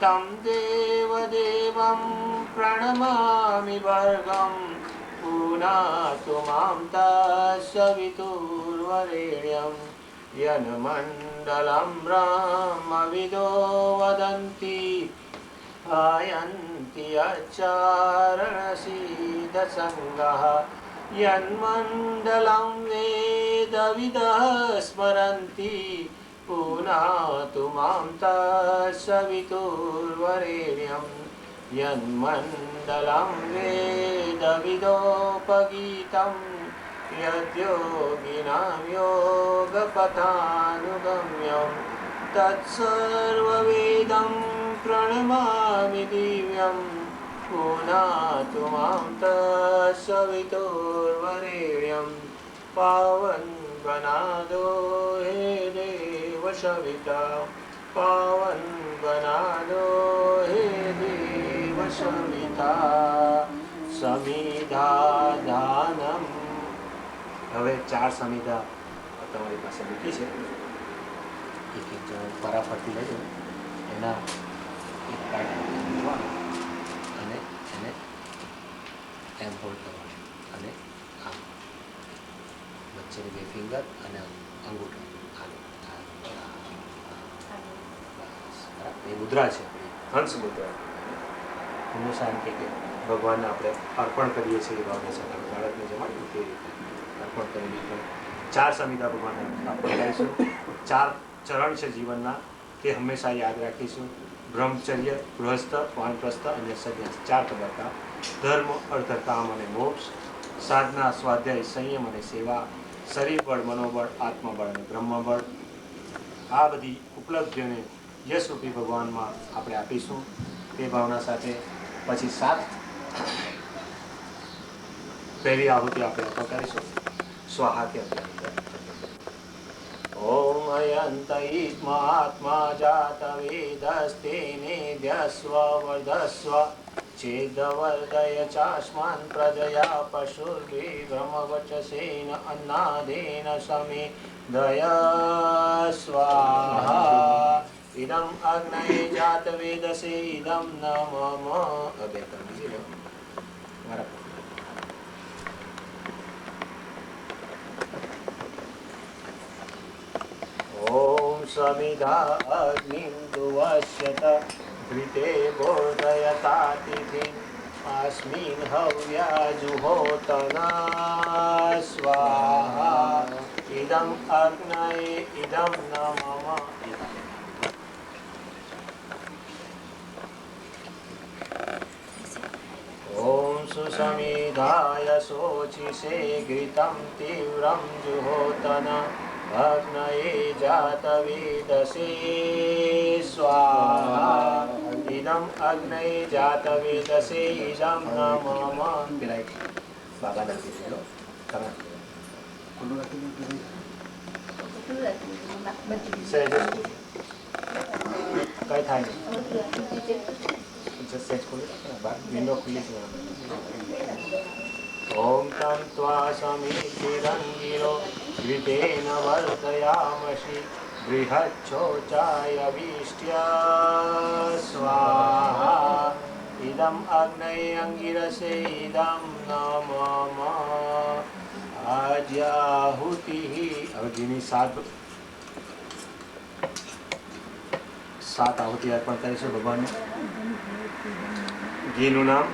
तं देवदेवं प्रणमामि वर्गं पुनातु मां तत्सवितुर्वरेण्यं यन्मण्डलं ब्रह्मविदो वदन्ति आयन्ति आचारणसीदसङ्गः यन्मण्डलं वेदविदः स्मरन्ति पुनातु मां तत्सवितुर्वरेण्यं यन्मण्डलं वेदविदोपगीतं यद्योगिनां योगपथानुगम्यं तत्सर्ववेदं प्रणमामि दिव्यं पुनातु मां तत्सवितुर्वरेण्यं पावन् बनादो हे देव सविता पावन् बनादो हे देव सविता समिधादानं હવે 4 સમિધા તમારી પાસે મૂકી છે એક એક પરાફરતી લેજો એના એક પાર્ટ મૂકવાનો અને એને એમ હોલ્ડ કરવાનું અને આમ વચ્ચેની 2 ફિંગર અને અંગૂઠો એ મુદ્રા છે હંસ મુદ્રા હંમેશા એમ કે ભગવાનને આપણે અર્પણ કરીએ છીએ એ ભાવના સાથે બાળકને જમાડ્યું તે રીતે અર્પણ કરેલી પણ 4 સમિધા ભગવાનને અર્પણ કરીશું 4 ચરણ છે જીવનના તે હંમેશા યાદ રાખીશું બ્રહ્મચર્ય ગૃહસ્થ વાનપ્રસ્થ અને સંન્યાસ 4 તબક્કા ધર્મ અર્થ કામ અને મોક્ષ સાધના સ્વાધ્યાય સંયમ અને સેવા શરીર બળ મનોબળ આત્મબળ અને બ્રહ્મબળ આ બધી ઉપલબ્ધિઓને યશરૂપી ભગવાનમાં આપણે આપીશું તે ભાવના સાથે પછી 7 પહેલી આહુતિ આપણે અર્પણ કરીશું સ્વાહાથી ઓમ અયંતઈત્માત્મા જાતવેદસ્તેને દ્યસ્વ વર્ધસ્વ ચેદવર્ધય ચાસ્માન પ્રજયા પશુર્ભિ બ્રહ્મવચસેન અન્નાદેન સમે દય સ્વાહા ઇદમ અગ્નયે જાતવેદસે ઇદમ નમઃ ઓમ સમિધા અગ્નિં દુવશ્યત ઘૃતે બોધયતાતિથિ अस्मिन् हव्याजुहोतना स्वाहा इदम् अग्नये इदं न मम ॐ सुसमिधाय शोचिषे घृतं तीव्रं जुहोतना अग्नये जातवेदसे स्वाहा इदम् अग्नये जातवेदसे इदं न मम बाबा નથી ચલો તમે સહેજ કઈ થાય સહેજ ખોલી વિન્ડો ખુલ્લી છે ઓમ તમ ત્વા સમીતિરંગિરો ઘૃતેન વર્તયામસી बृहच्छोचायवीष्ट्य स्वाहा इदम् अग्नये अंगिरसे इदं न मम आज्याहुतिः अग्नि सात आहुति अर्पण કરીશું ભગવાનને ઘીનું નામ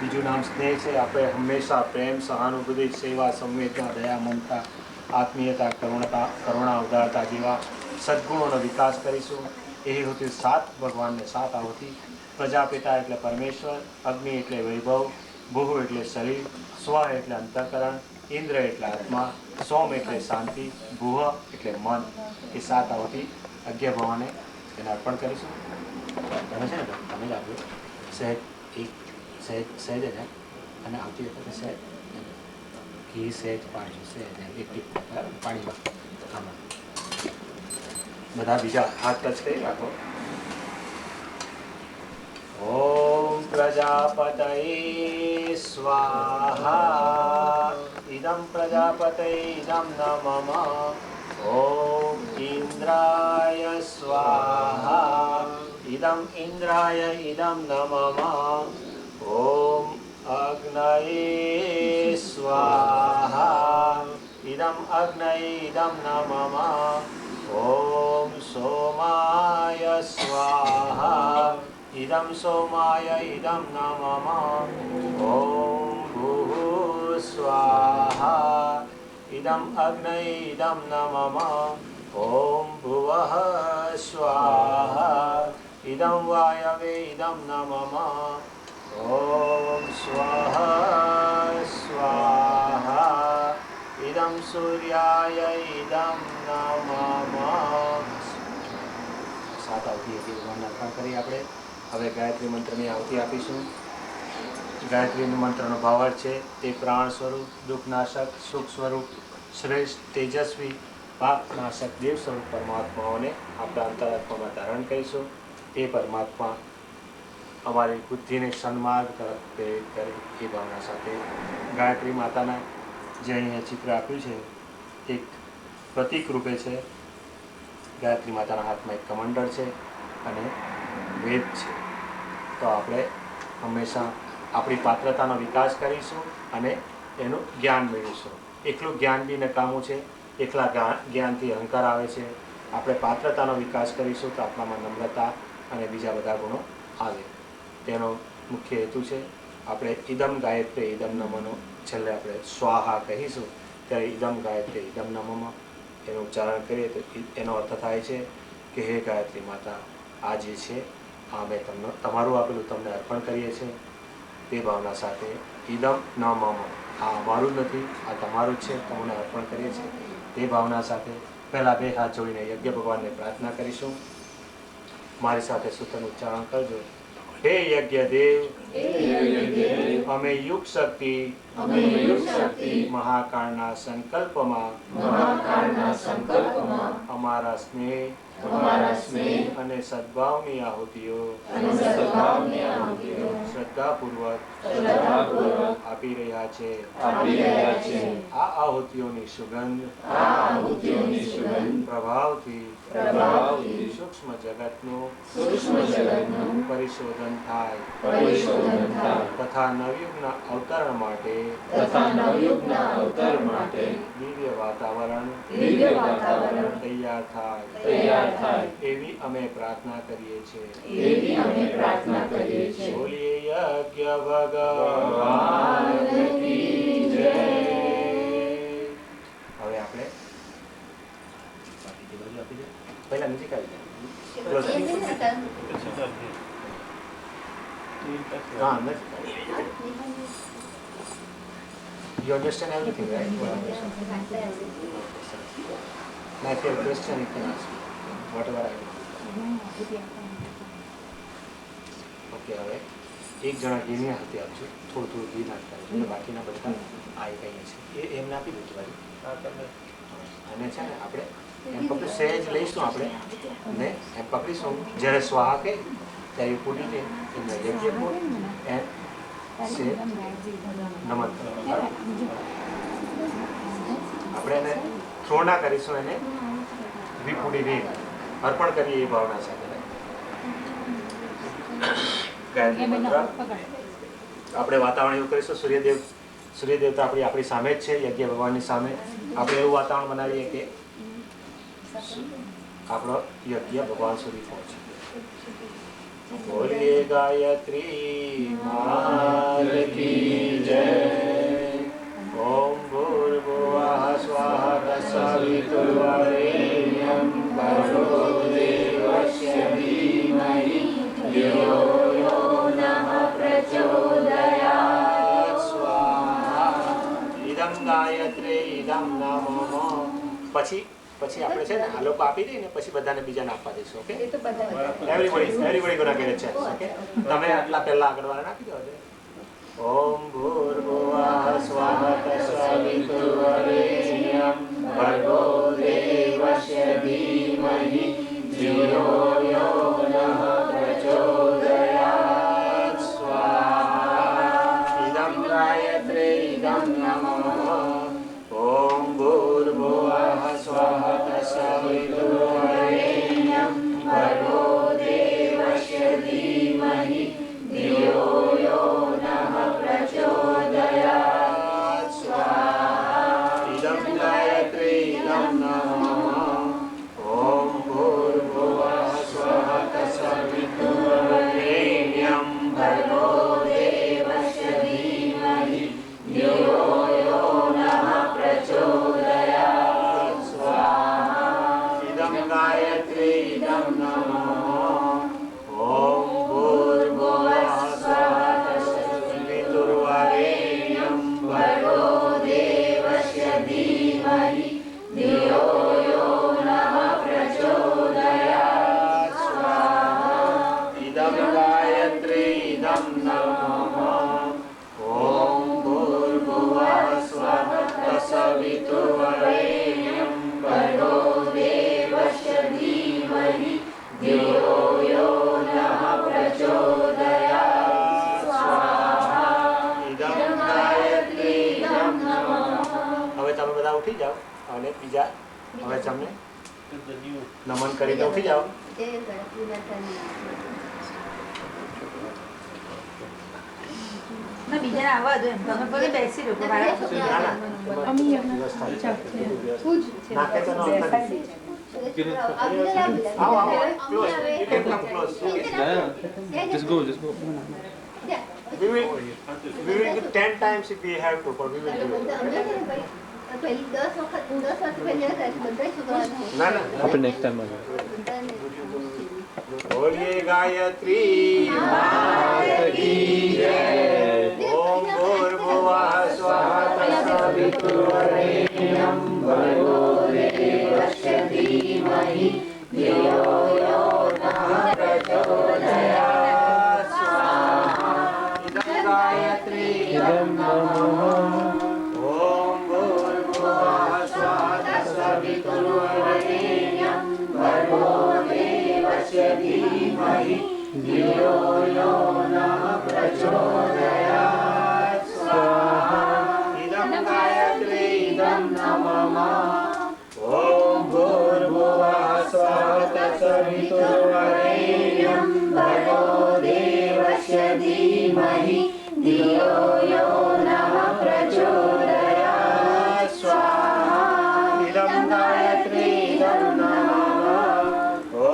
બીજું નામ સ્નેહ છે આપણે હંમેશા પ્રેમ સહાનુભૂતિ સેવા સંવેદના દયા મમતા આત્મીયતા કરુણા ઉદારતા જેવા સદગુણોનો વિકાસ કરીશું એ હોતી 7 ભગવાનને 7 આહુતિ પ્રજાપિતા એટલે પરમેશ્વર અગ્નિ એટલે વૈભવ ભૂહ એટલે શરીર સ્વ એટલે અંતઃકરણ ઇન્દ્ર એટલે આત્મા સોમ એટલે શાંતિ ભૂહ એટલે મન એ 7 આહુતિ અજ્ઞ ભગવાને એને અર્પણ કરીશું તમે છે ને તમે જ આપ્યું સહેજ એક સહેજ જ અને આવતી વખતે સહેજ ઘી સહેજ પાણી સહેજ એક ટીપું બરાબર પાણીમાં આમાં બધા બીજા હાથ ટચ કરી રાખો. ઓમ પ્રજાપતયે સ્વાહા ઇદમ પ્રજાપતયે ઇદમ નમઃ. ઓમ ઇન્દ્રાય સ્વાહા ઇદમ ઇન્દ્રાય ઇદમ નમઃ. ઓમ અગ્નયે સ્વાહા ઇદમ અગ્નયે ઇદમ નમઃ. ઓમ સોમાય સ્વાહા ઇદમ સોમાય ઇદમ નમઃ. ઓમ ભૂઃ સ્વાહા ઇદમ અગ્નયે ઇદમ નમઃ. ઓમ ભુવઃ સ્વાહા ઇદમ વાયવે ઇદમ નમઃ. ઓમ સ્વઃ સ્વાહા ઇદમ સૂર્યાય ઇદમ નમઃ. સાત આવતી ભગવાનને અર્પણ કરી આપણે હવે ગાયત્રી મંત્રની આવતી આપીશું. ગાયત્રી મંત્રનો ભાવાર્થ છે તે પ્રાણ સ્વરૂપ, દુઃખનાશક, સુખ સ્વરૂપ, શ્રેષ્ઠ, તેજસ્વી, પાપનાશક દેવ સ્વરૂપ પરમાત્માઓને આપણા અંતરાત્મામાં ધારણ કરીશું. એ પરમાત્મા અમારી બુદ્ધિને સન્માર્ગ તરફ પ્રેરિત કરે એ ભાવના સાથે ગાયત્રી માતાના જે અહીંયા ચિત્ર આપ્યું છે એક પ્રતીક રૂપે છે. ગાયત્રી માતાના હાથમાં એક કમંડળ છે અને વેદ છે. તો આપણે હંમેશા આપણી પાત્રતાનો વિકાસ કરીશું અને એનું જ્ઞાન મેળવીશું. એકલું જ્ઞાન બી નકામું છે, એકલા જ્ઞાનથી અહંકાર આવે છે. આપણે પાત્રતાનો વિકાસ કરીશું તો આપણામાં નમ્રતા અને બીજા બધા ગુણો આવે. તેનો મુખ્ય હેતુ છે. આપણે ઇદમ ગાયત્રી ઇદમ નમઃનો છેલ્લે આપણે સ્વાહા કહીશું ત્યારે ઇદમ ગાયત્રી ઇદમ નમઃ એનું ઉચ્ચારણ કરીએ તો એનો અર્થ થાય છે કે હે ગાયત્રી માતા, આ જે છે આ અમે તમારું આપેલું તમને અર્પણ કરીએ છીએ. તે ભાવના સાથે ઇદમ ન મમ, આ અમારું નથી, આ તમારું જ છે, તમને અર્પણ કરીએ છીએ. તે ભાવના સાથે પહેલાં બે હાથ જોડીને યજ્ઞ ભગવાનને પ્રાર્થના કરીશું. મારી સાથે સૂત્રનું ઉચ્ચારણ કરજો. હે યજ્ઞ દેવ, અમે યુગ શક્તિ મહાકાળના સંકલ્પમાં અમારા સ્નેહ અને સદભાવની આહુતિઓ શ્રદ્ધાપૂર્વક આપી રહ્યા છે. આ આહુતિઓની સુગંધ પ્રભાવથી સૂક્ષ્મ જગતનું પરિશોધન થાય તથા નવયુગના અવતરણ માટે દિવ્ય વાતાવરણ તૈયાર થાય એવી અમે પ્રાર્થના કરીએ છીએ. બોલીએ યજ્ઞ ભગવાન કી જય. હવે આપણે પહેલા નજીક આવી જાય. You understand everything, right? Now, if you have a question, you can ask me. Whatever I do. Okay, હવે એક જણા ઘીની હાથે આપજો. થોડું ઘી નાખતા રહેજો. બાકીના બધા આ કહીએ છીએ એ એમને આપી દીધું ભાઈ. અને છે ને આપણે એમ પકડી સહેજ લઈશું આપણે અને એમ પકડીશું. જ્યારે સ્વાહા કહે ત્યારે પૂરી દે એમને યજ્ઞ બોલ એન્ડ સે નમન. આપણે એને થોડા કરીશું, એને વિપુડી દે અર્પણ કરીએ એ ભાવના સાથે. આપણે વાતાવરણ એવું કરીશું. સૂર્યદેવતા આપણી સામે જ છે, યજ્ઞ ભગવાનની સામે. આપણે એવું વાતાવરણ બનાવીએ કે આપણો યજ્ઞ ભગવાન સુધી પહોંચે. બોલીએ ગાયત્રી માત કી જય. ઓમ ભૂર્ભુવઃ સ્વાહા સવિતુર્વરેણ્યં ભર્ગો દેવસ્ય ધીમહિ ધિયો યો નઃ પ્રચોદયાત. સ્વાહા ઇદમ ગાયત્રી ઇદમ નમઃ. પછી આપણે છે ને આ લોકો આપી દઈએ ને પછી બધાને બીજાને આપવા દઈશું. Okay, everybody ગોના get a chance. Okay, તમે આટલા પહેલા આગળ વાળાને આપી દો. ॐ भूर्भुवः स्वः तत्सवितुर्वरेण्यं भर्गो देवस्य धीमहि धियो यो नः प्रचोदयात् स्वाहा इदं गायत्री इदं नमः ॐ भूर्भुवः स्वः तत्सवितुर्वरेण्यं भर्गो देवस्य धीमहि धियो यो नः प्रचोदयात् स्वाहा इदं गायत्री इदं नमः ॐ भूर्भुवः स्वः तत्सवितुर्वरेण्यं भर्गो देवस्य धीमहि धियो यो नः प्रचोदयात् स्वाहा इदं गायत्री इदं नमः ॐ भूर्भुवः स्वः तत्सवितुर्वरेण्यं भर्गो देवस्य धीमहि धियो यो नः प्रचोदयात् स्वाहा इदं गायत्री इदं नमः ॐ भूर्भुवः स्वः तत्सवितुर्वरेण्यं भर्गो देवस्य धीमहि धियो यो नः प्रचोदयात् स्वाहा इदं गायत्री इदं नमः હવે તમે બધા ઉઠી જાઓ અને બીજા હવે તમને નમન કરીને ઉઠી જાઓ ના બીજાને આવવા દો એમ તમે ભલે બેસી રહો ના ના નાકે તો ન આવો આવો close you can come close Just go, just go. we will do 10 times if we have to but we will do it ના ના Happen next time. बोलिए गायत्री माता की जय ओम भूर्भुवः स्वः तत्सवितुर्वरेण्यं भर्गो देवस्य धीमहि धियो यो नः प्रचोदयात् स्वाहा इदं गायत्री इदं नमः ओम भूर्भुवः स्वः तत्सवितुर्वरेण्यं भर्गो देवस्य धीमहि धियो यो नः प्रचोदयात् स्वाहा इदं गायत्री इदं नमः ॐ भूर्भुवः स्वः तत्सवितुर्वरेण्यं भर्गो देवस्य धीमहि धियो यो नः प्रचोदयात् स्वाहा इदं गायत्री इदं नमः ॐ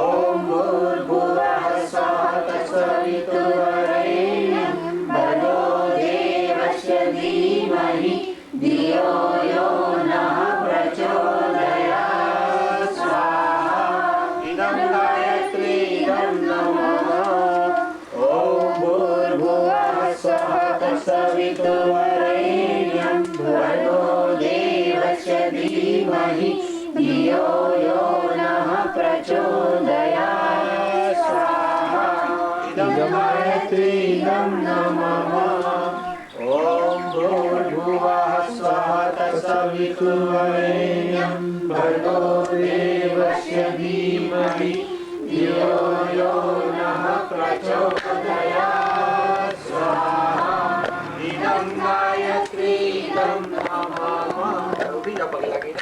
भूर्भुवः स्वः तत्सवितुर्वरेण्यं भर्गो देवस्य धीमहि धियो यो नः प्रचोदयात् स्वाहा इदं गायत्री इदं नमः ॐ भूर्भुवः स्वः तत्सवितुर्वरेण्यं भर्गो देवस्य धीमहि धियो यो नः प्रचोदयात् स्वाहा इदं गायत्री इदं नमः ॐ भूर्भुवः स्वः तत्सवितुर्वरेण्यं भर्गो देवस्य धीमहि धियो यो नः प्रचोदयात् स्वाहा इदं गायत्री इदं नमः उठी जाओ पग लगी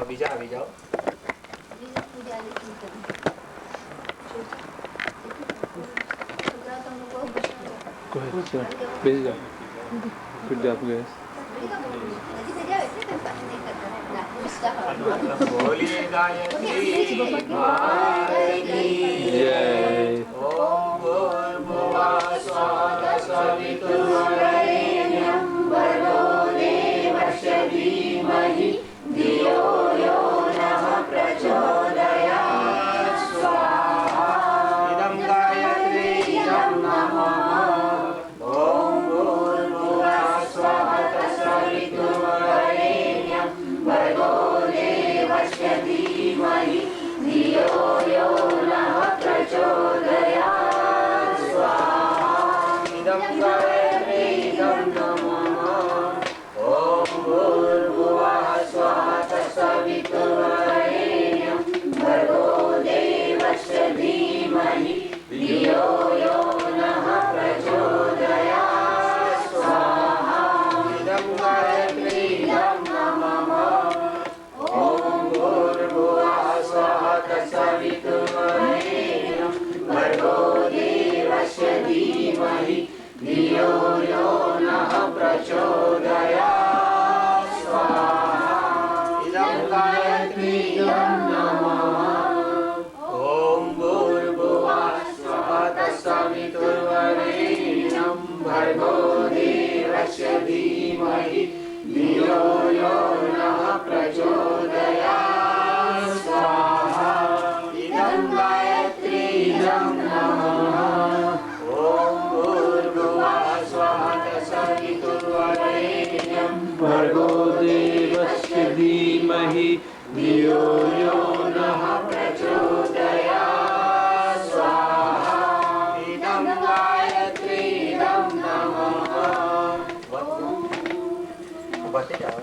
बीजा આવી જાઓ Go ahead, sir. Please go. Good job, guys. बोलिए गायत्री माता की Yay. ओम भूर्भुवः स्वः तत्सवितुर्वरेण्यं भर्गो देवस्य धीमहि धियो यो नः प्रचोदयात् स्वाहा इदं गायत्री इदं नमः ॐ भूर्भुवः स्वः तत्सवितुर्वरेण्यं भर्गो देवस्य धीमहि धियो यो नः प्रचोदयात् स्वाहा इदं देवस्य धीमहि धियो यो नः प्रचोदयात् स्वाहा इदं गायत्री इदं नमः बसे जाओ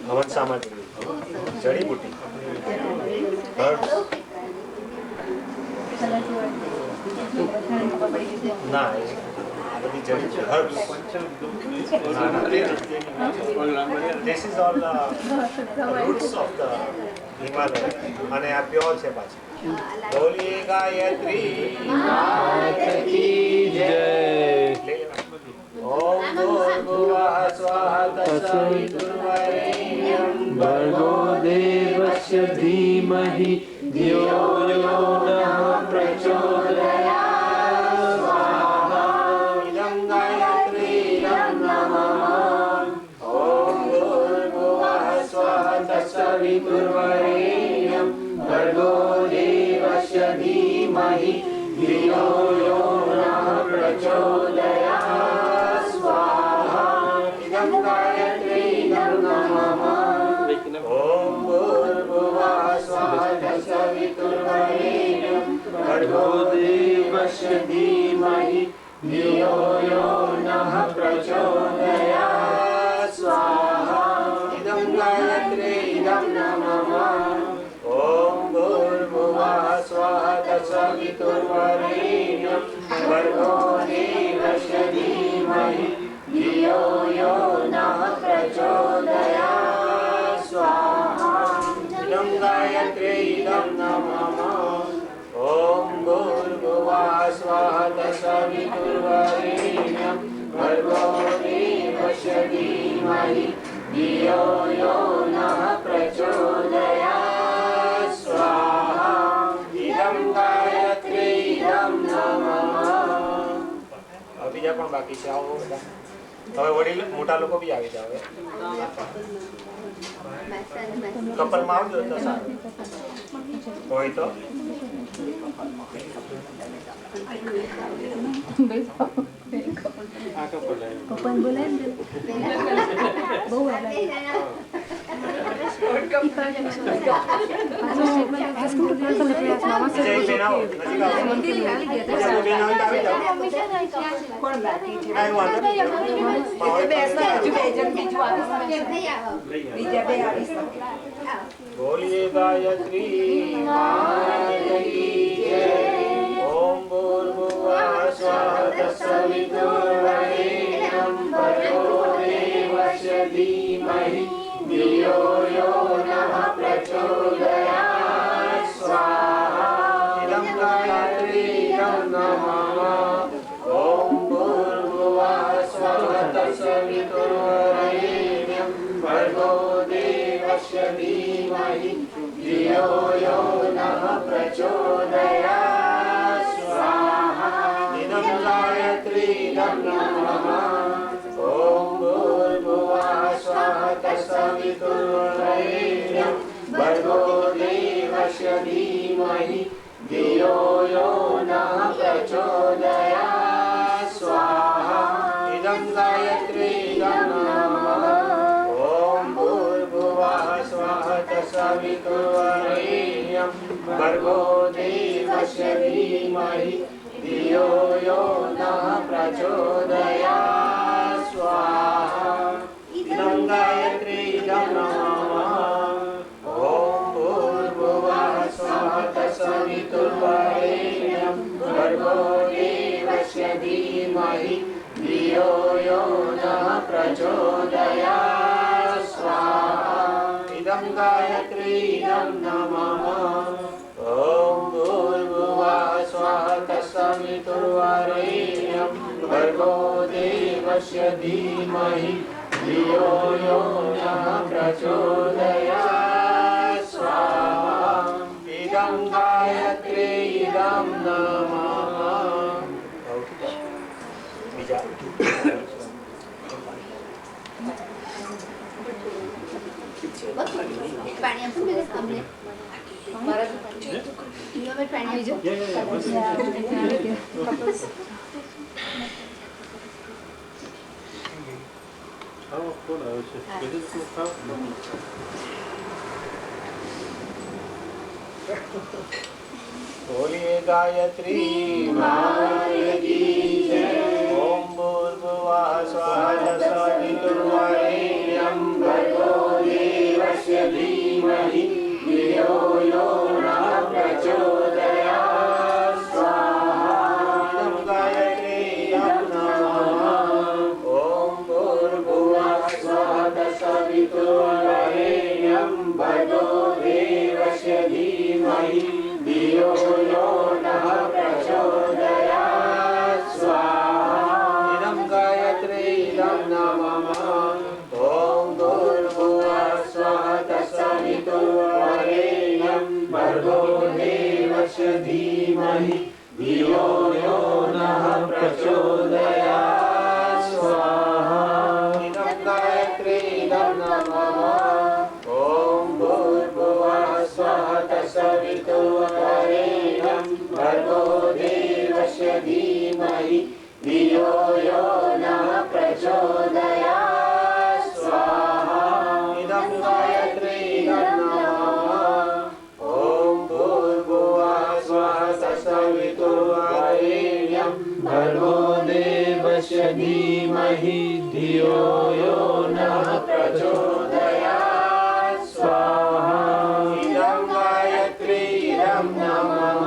हवन सामग्री जड़ी बूटी ना बड़ी जड़ी herbs this is all roots of the Himalaya અને આ પ્યોર છે પાછી બોલી ગાયત્રી की जय ओम भूर्भुवः स्वः तत्सवितुर्वरेण्यं भर्गो देवस्य धीमहि धियो यो नः प्रचोदयात् स्वाहा इदं गायत्री इदं नमः ओम भूर्भुवः स्वः तत्सवितुर्वरेण्यं भर्गो देवस्य धीमहि धियो यो नः प्रचोदयात् स्वाहा इदं गायत्री इदं नमः ओम भूर्भुवः स्वः तत्सवितुर्वरेण्यं भर्गो देवस्य धीमहि धियो यो नः प्रचोदयात् स्वाहा इदं गायत्री इदं नमः ओम भूर्भुवः स्वः तत्सवितुर्वरेण्यं भर्गो देवस्य धीमहि धियो यो नः प्रचोदयात् स्वाहा इदं गायत्री इदं नमः ओम भूर्भुवः स्वः तत्सवितुर्वरेण्यं भर्गो देवस्य धीमहि धियो यो नः प्रचोदयात् स्वाहा इदं गायत्री इदं नमः બીજા પણ બાકી છે આવો હવે વડીલ મોટા લોકો બી આવી જાવે કપલમાં આવજો તો સારું હોય તો પપ્પાને બોલાય બહુ बोलिए गायत्री ओम भूर्भुवः स्वः तत्सवितुर्वरेण्यं भर्गो देवस्य धीमहि धियो यो नः प्रचोदयात् स्वाहा इदं गायत्री इदं नमः ओम भूर्भुवः स्वः तत्सवितुर्वरेण्यं भर्गो देवस्य धीमहि धियो यो नः प्रचोदयात् स्वाहा इदं गायत्री इदं नमः ओम भूर्भुवः स्वः तत्सवितुर्वरेण्यं भर्गो देवस्य धीमहि धियो यो नः प्रचोदयात् स्वाहा इदं गायत्री इदं नमः ओम भूर्भुवः स्वः तत्सवितुर्वरेण्यं भर्गो देवस्य धीमहि धियो यो नः प्रचोदयात् स्वाहा इदं गायत्री इदं नमः ओम भूर्भुवः स्वः तत्सवितुर्वरेण्यं भर्गो देवस्य धीमहि धियो यो नः प्रचोदयात् स्वाहा इदं गायत्री इदं नमः ओम भूर्भुवः स्वः तत्सवितुर्वरेण्यं भर्गो देवस्य धीमहि धियो यो नः प्रचोदयात् स्वाहा इदं गायत्री इदं नमः બીજા પાણી આપું बोलिए गायत्री माता की जय। ओम भूर्भुवः स्वः तत्सवितुर्वरेण्यं भर्गो देवस्य धीमहि धियो यो नः प्रचोदयात् स्वाहा। इदं गायत्रीं नमः। ओम भूर्भुवः स्वः तत्सवितुर्वरेण्यं भर्गो देवस्य धीमहि धियो यो नः प्रचोदयात् स्वाहा। इदं गायत्रीं नमः। ॐ भूर्भुवः स्वः तत्सवितुर्वरेण्यं भर्गो देवस्य धीमहि धियो यो नः प्रचोदयात् स्वाहा। इदं गायत्रीं नमः। ॐ भूर्भुवः स्वः तत्सवितुर्वरेण्यं भर्गो देवस्य धीमहि धियो यो नः प्रचोदयात् स्वाहा। इदं गायत्रीं नमः। ॐ भूर्भुवः स्वः तत्सवितुर्वरेण्यं भर्गो देवस्य धीमहि धियो यो नः प्रचोदयात् स्वाहा। इदं गायत्रीं नमः।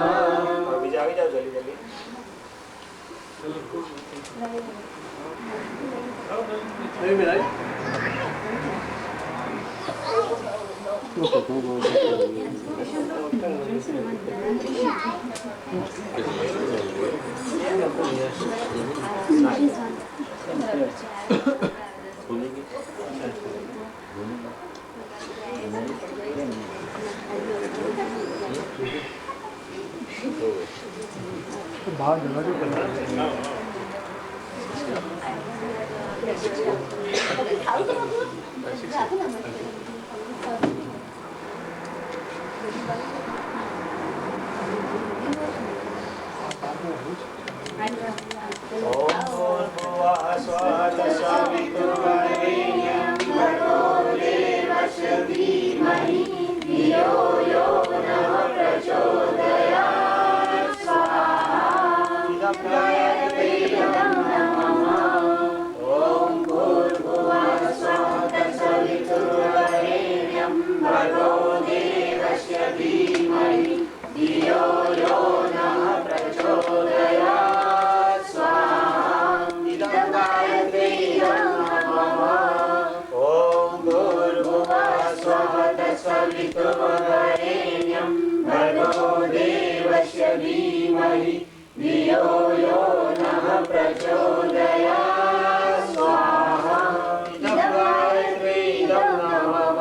अभी जाओ जल्दी जल्दी। बाहर जगह जो करना ओम भूर्भुवः स्वः तत्सवितुर्वरेण्यं भर्गो देवस्य धीमहि धियो यो नः प्रचोदयात् स्वाहा। इदं गायत्रीं नमः। ओम भूर्भुवः स्वः तत्सवितुर्वरेण्यं भर्गो देवस्य धीमहि धियो यो नः प्रचोदयात् स्वाहा। इदं गायत्रीं नमः। ओम भूर्भुवः स्वः तत्सवितुर्वरेण्यं भर्गो देवस्य धीमहि धियो यो नः प्रचोदयात् स्वाहा। इदं गायत्रीं नमः।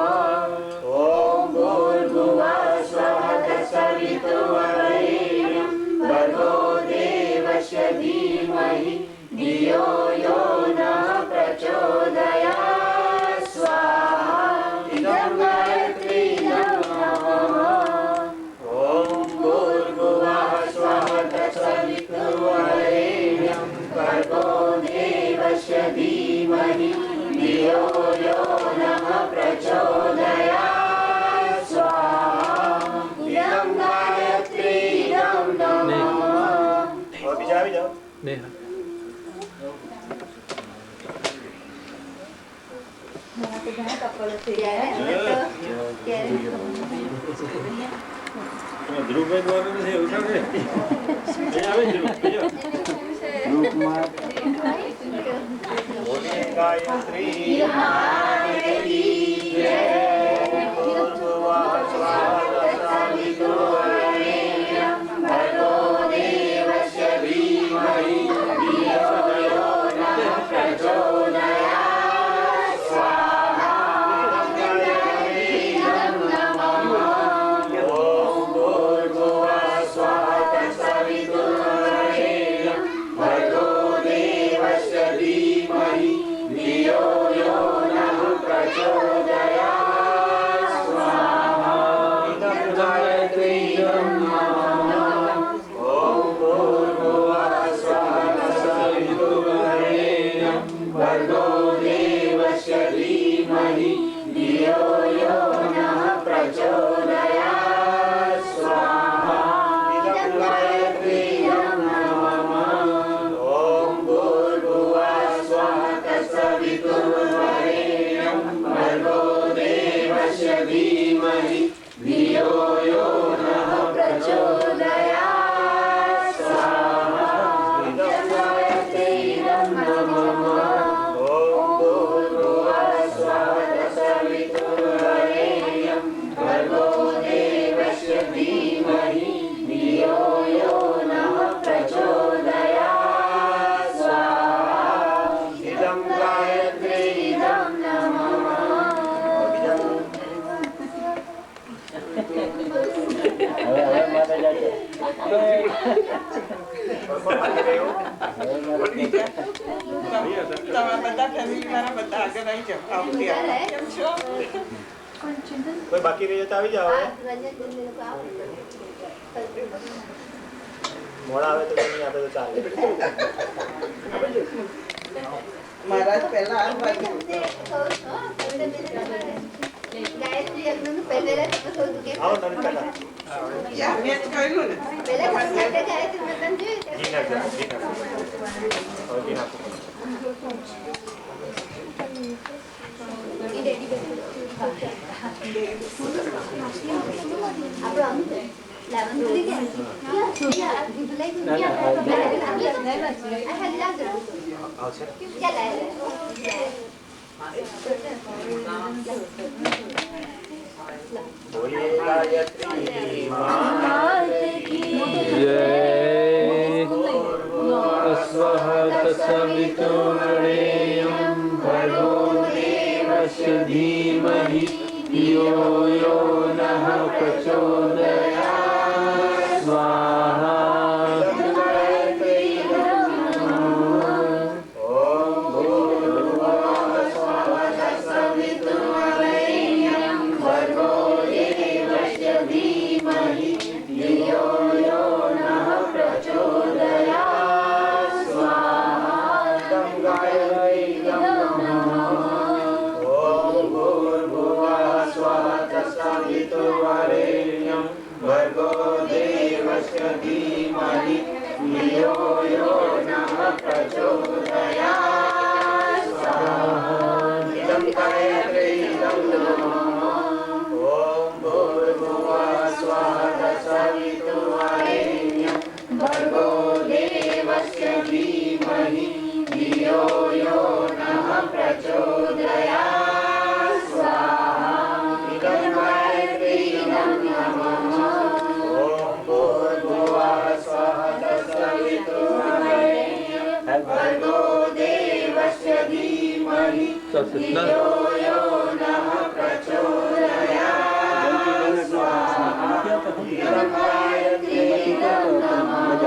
ओम भूर्भुवः स्वः तत्सवितुर्वरेण्यं भर्गो देवस्य धीमहि धियो यो नः प्रचोदयात् स्वाहा। इदं गायत्रीं नमः। ओम भूर्भुवः स्वः तत्सवितुर्वरेण्यं भर्गो देवस्य धीमहि धियो यो नः प्रचोदयात् स्वाहा। इदं गायत्रीं नमः। अभी जाओ नेहा ધ્રુવભાઈ દ્વારા નથી ઉઠાડે આવે ધ્રુવ ग्रुपમાં बोलिए गायत्री माता की जय। भूर्भुवः स्वः तत्सवितुर्वरेण्यं भर्गो देवस्य धीमहि धियो यो नः प्रचोदयात् स्वाहा। ओम भूर्भुवः स्वः तत्सवितुर्वरेण्यं भर्गो देवस्य धीमहि धियो यो नः प्रचोदयात् કોઈ બાકી રહી તો આવી જાઓ. મોડા આવે તો નહીં આપે તો ચાલે. મહારાજ પહેલા ગાયત્રી યજ્ઞનું પહેલેલા તમે થોડું કે આવો તમે પહેલા. મેં જ કહ્યું ને પહેલા તમે ગાયત્રી મંત્ર જોયું ઘી નાખજો, ઘી નાખજો. હવે ઘી નાખો. એ રેડી બેઠું આપણો આમ લાવન કરી ગયા યા દીપ લઈ ગયા આ હાલ લાગો આવશે. ક્યાં લાય બોલીએ ગાયત્રી जय स्वः तत्सवितुर्वरेण्यं भर्गो देवस्य धीमहि धियो यो नः प्रचोदयात् स्वाहा भर्गो देवस्य धीमहि धियो यो नः प्रचोदयात् स्वाहा इदं गायत्री इदं नमः ॐ भूर्भुवः स्वः तत्सवितुर्वरेण्यं भर्गो देवस्य धीमहि धियो यो नः प्रचोदयात् स्वाहा इदं गायत्री इदं नमः भर्गो देवस्य धीमहि धियो यो नः प्रचोदयात् स्वाहा इदं गायत्री इदं नमः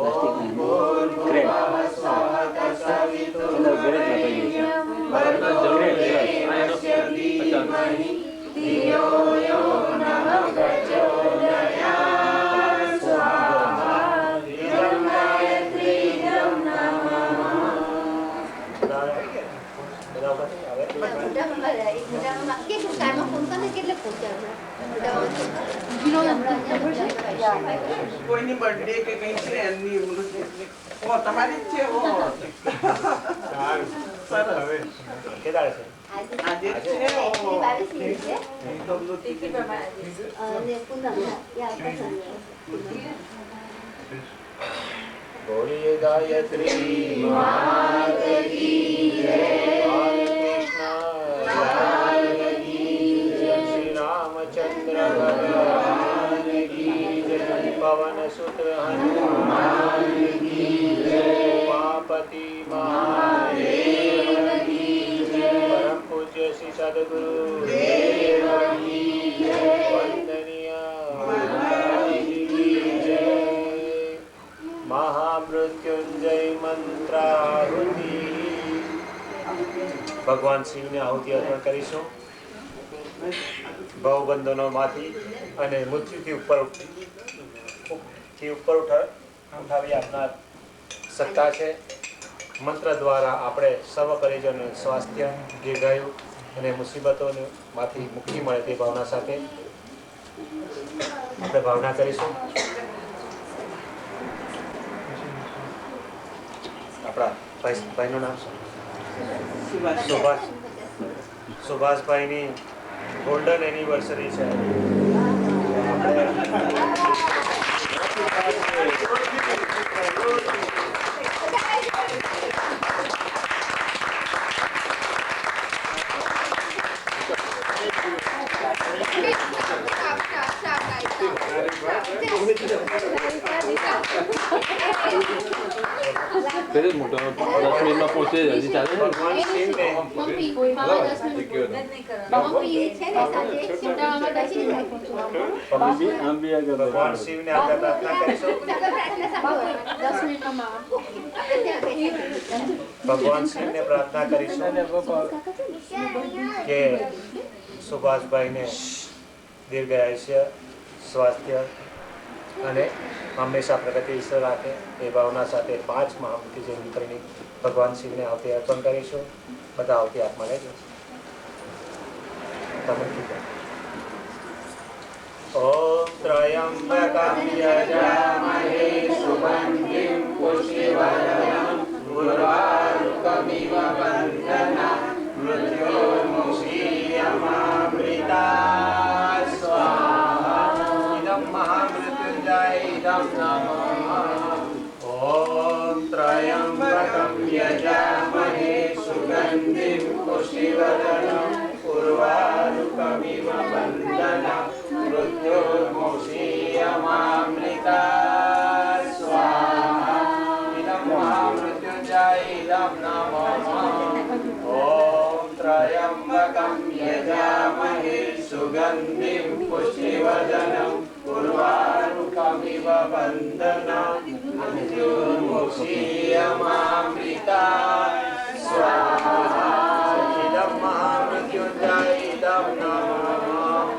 ॐ भूर्भुवः स्वः तत्सवितुर्वरेण्यं भर्गो देवस्य धीमहि धियो यो नः प्रचोदयात् स्वाहा इदं गायत्री इदं नमः કે કારમાં ફોન કરે કેટલે પહોંચાડવા કોઈની બર્થડે કે કઈ છે એમની ઓ તમારી જ છે ઓ સરસ હવે કેદાર છે આજે જ છે ઓ 22 છે અને પૂનમ યા बोलिए गायत्री मात की जय कृष्ण श्री रामचंद्र भगवान की जय पवन सुत हनुमान की जय उमापति महादेव की जय परम पूज्य श्री सद्गुरु देव की जय वंदनीय की जय महामृत्युंजय मंत्राहुति भगवान शिव ने आहुति अर्पण करीશું ભવબંધનોમાંથી અને મૃત્યુથી ઉપર ઉઠાવી આપનાર સત્તા છે. મંત્ર દ્વારા આપણે સર્વ પરિજનો સ્વાસ્થ્ય દીર્ઘાયુ અને મુસીબતોમાંથી મુક્તિ મળે તે ભાવના સાથે આપણે ભાવના કરીશું. આપણા ભાઈનું નામ શું? સુભાષભાઈની ગોલ્ડન એનિવર્સરી છે. કરે જ મોટો 10 મિનિટમાં પહોંચે જ હજી ચાલે ને? ભગવાન શિવને ભગવાન શિવને આપણે પ્રાર્થના કરીશું. ભગવાન શિવને પ્રાર્થના કરીશું કે સુભાષભાઈને દીર્ઘાયુષ્ય, સ્વાસ્થ્ય અને હંમેશા પ્રગતિ ઈશ્વર રાખે એ ભાવના સાથે 5 મહામૂર્તિ જયંતિ કરીને ભગવાન શિવને આવતી અર્પણ કરીશું. બધા આવતી હાથમાં લેજો. તમે કીધું ઓમ ત્રયંબકમ યજામહે સુગંધિમ પુષ્ટિવર્ધનમ ઉર્વારુકમિવ બંધના મૃત્યોર્મુક્ષીયમામૃતા સ્વાહા. ઇદં મહામૃત્યુંજય ઇદં નમઃ. ઓમ ત્રયંબકમ યજામહે સુગંધિમ પુષ્ટિવર્ધનમ ઉર્વારુકમિવ બંધના મૃત્યોર્મુક્ષીયમામૃતા સ્વાહા. ઇદં મહામૃત્યુંજય ઇદં નમઃ. ઓમ ત્રયંબકમ યજામહે સુગંધિમ પુષ્ટિવર્ધનમ ઉર્વારુકમિવ બંધના મૃત્યોર્મુક્ષીયમામૃતા સ્વાહા. ઇદં મહામૃત્યુંજય ઇદં નમઃ.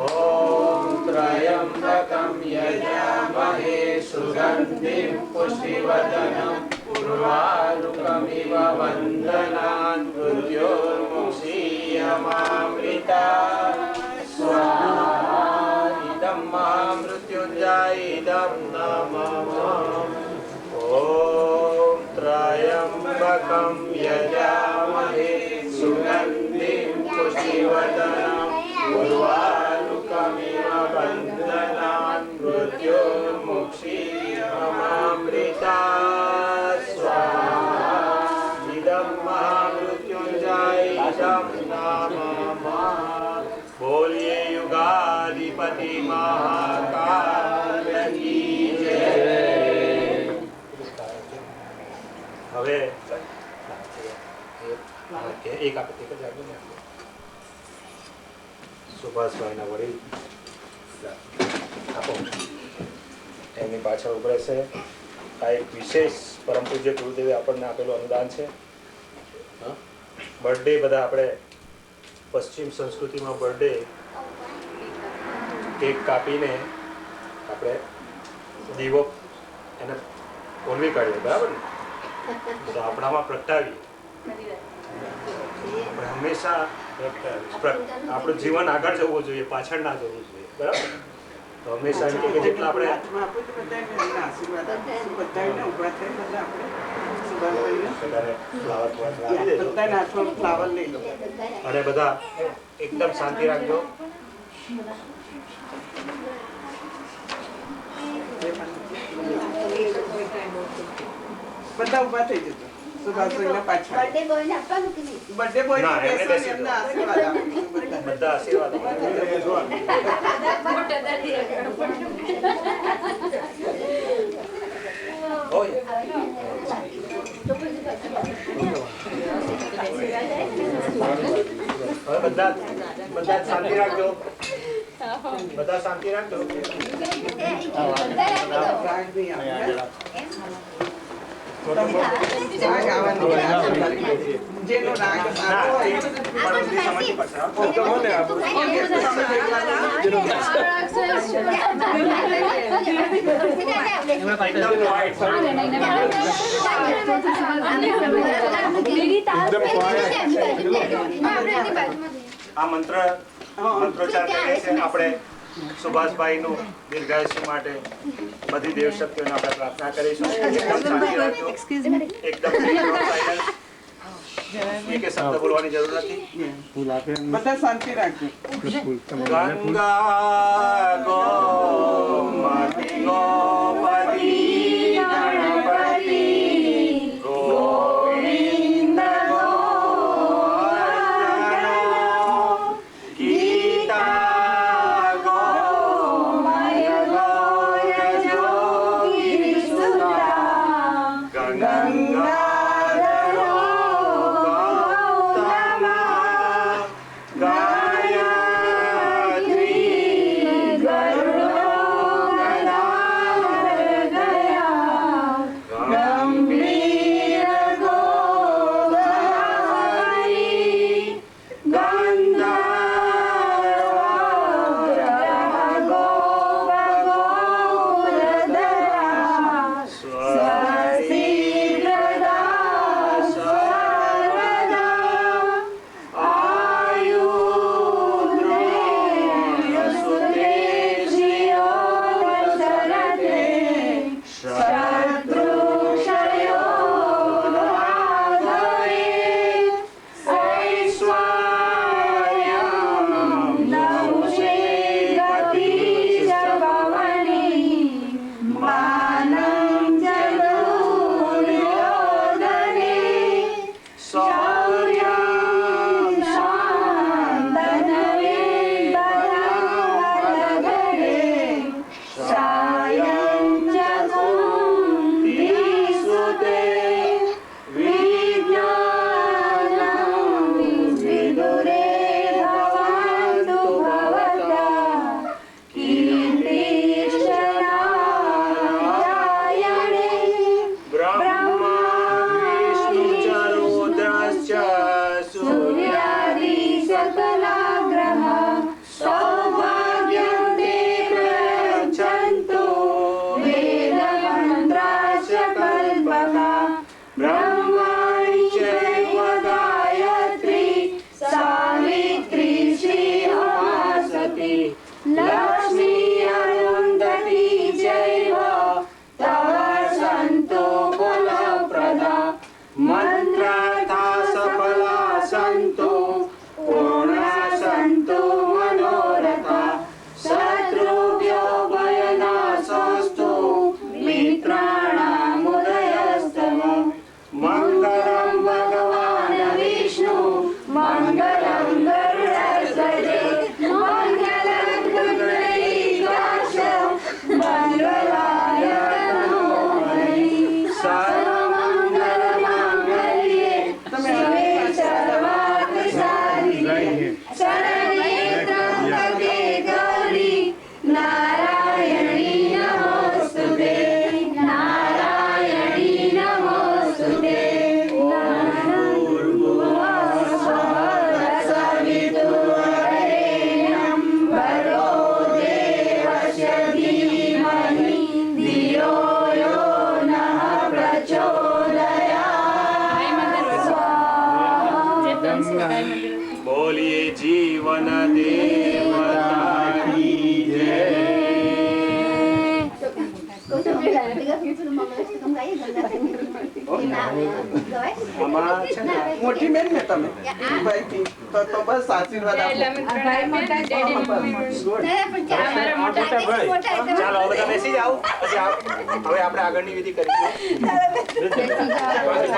ઓમ ત્રયંબકમ યજામહે સુગંધિમ પુષ્ટિવર્ધનમ ઉર્વારુકમિવ બંધના મૃત્યોર્મુક્ષીયમામૃતા સ્વાહા. ઇદં મહામૃત્યુંજય ઇદં નમઃ. ઓમ ત્રયંબકમ યજામહે સુગંધિમ પુષ્ટિવર્ધનમ ઉર્વારુકમિવ બંધના મૃત્યોર્મુક્ષીયમામૃતા સ્વાહા. ઇદં મહામૃત્યુંજય ઇદં નમઃ. બોલીએ યુગાધિપતિ મહાકાલ કી જય. હવે એક આપે એક જ આગળ ને સુભાષભાઈના વડીલ આપો એમની પાછળ ઉભરે છે. આ એક વિશેષ પરમ પૂજ્ય ગુરુદેવે આપણને આપેલું અનુદાન છે. બર્થડે બધા આપણે પશ્ચિમ સંસ્કૃતિમાં બર્થડે કેક કાપીને આપણે દીવો એને ઓલવી કાઢીએ, બરાબર ને? તો આપણામાં પ્રગટાવીએ. આપણે હંમેશા આપણું જીવન આગળ જવું જોઈએ, પાછળ ના જવું જોઈએ, બરાબર? તો હંમેશા એમ કે જેટલા આપણે અને બધા એકદમ શાંતિ રાખજો. બધા ઉભા થઈ જજો. સુભાષભાઈના પાછળ બર્થડે બોયને આપવાનું કે નહીં? બર્થડે બોય ને એમના આશીર્વાદ આપો. બધા આશીર્વાદ હવે બધા શાંતિ રાખજો. બધા શાંતિ રાખજો. જેનો રાગ સારો હોય આ મંત્રોચ્ચાર કરીએ છીએ આપણે સુભાષભાઈનું દીર્ઘાયુષ્ય માટે બધી દેવશક્તિઓને આપણે પ્રાર્થના કરીશું. એકદમ શાંતિ રાખજો. એકદમ એક શબ્દ બોલવાની જરૂર નથી. બધા શાંતિ રાખજો. ગંગા ગોમતી ગોપતિ ગણપતિ ગોવિંદ ગંગા મોટી બેન ને તમે ભાઈથી તો બસ આશીર્વાદ આપો. ભાઈ મોટા છે. બસ. Good. ચાલો હવે તમે બેસી જાઓ, પછી હવે આપણે આગળની વિધિ કરીશું. તમારી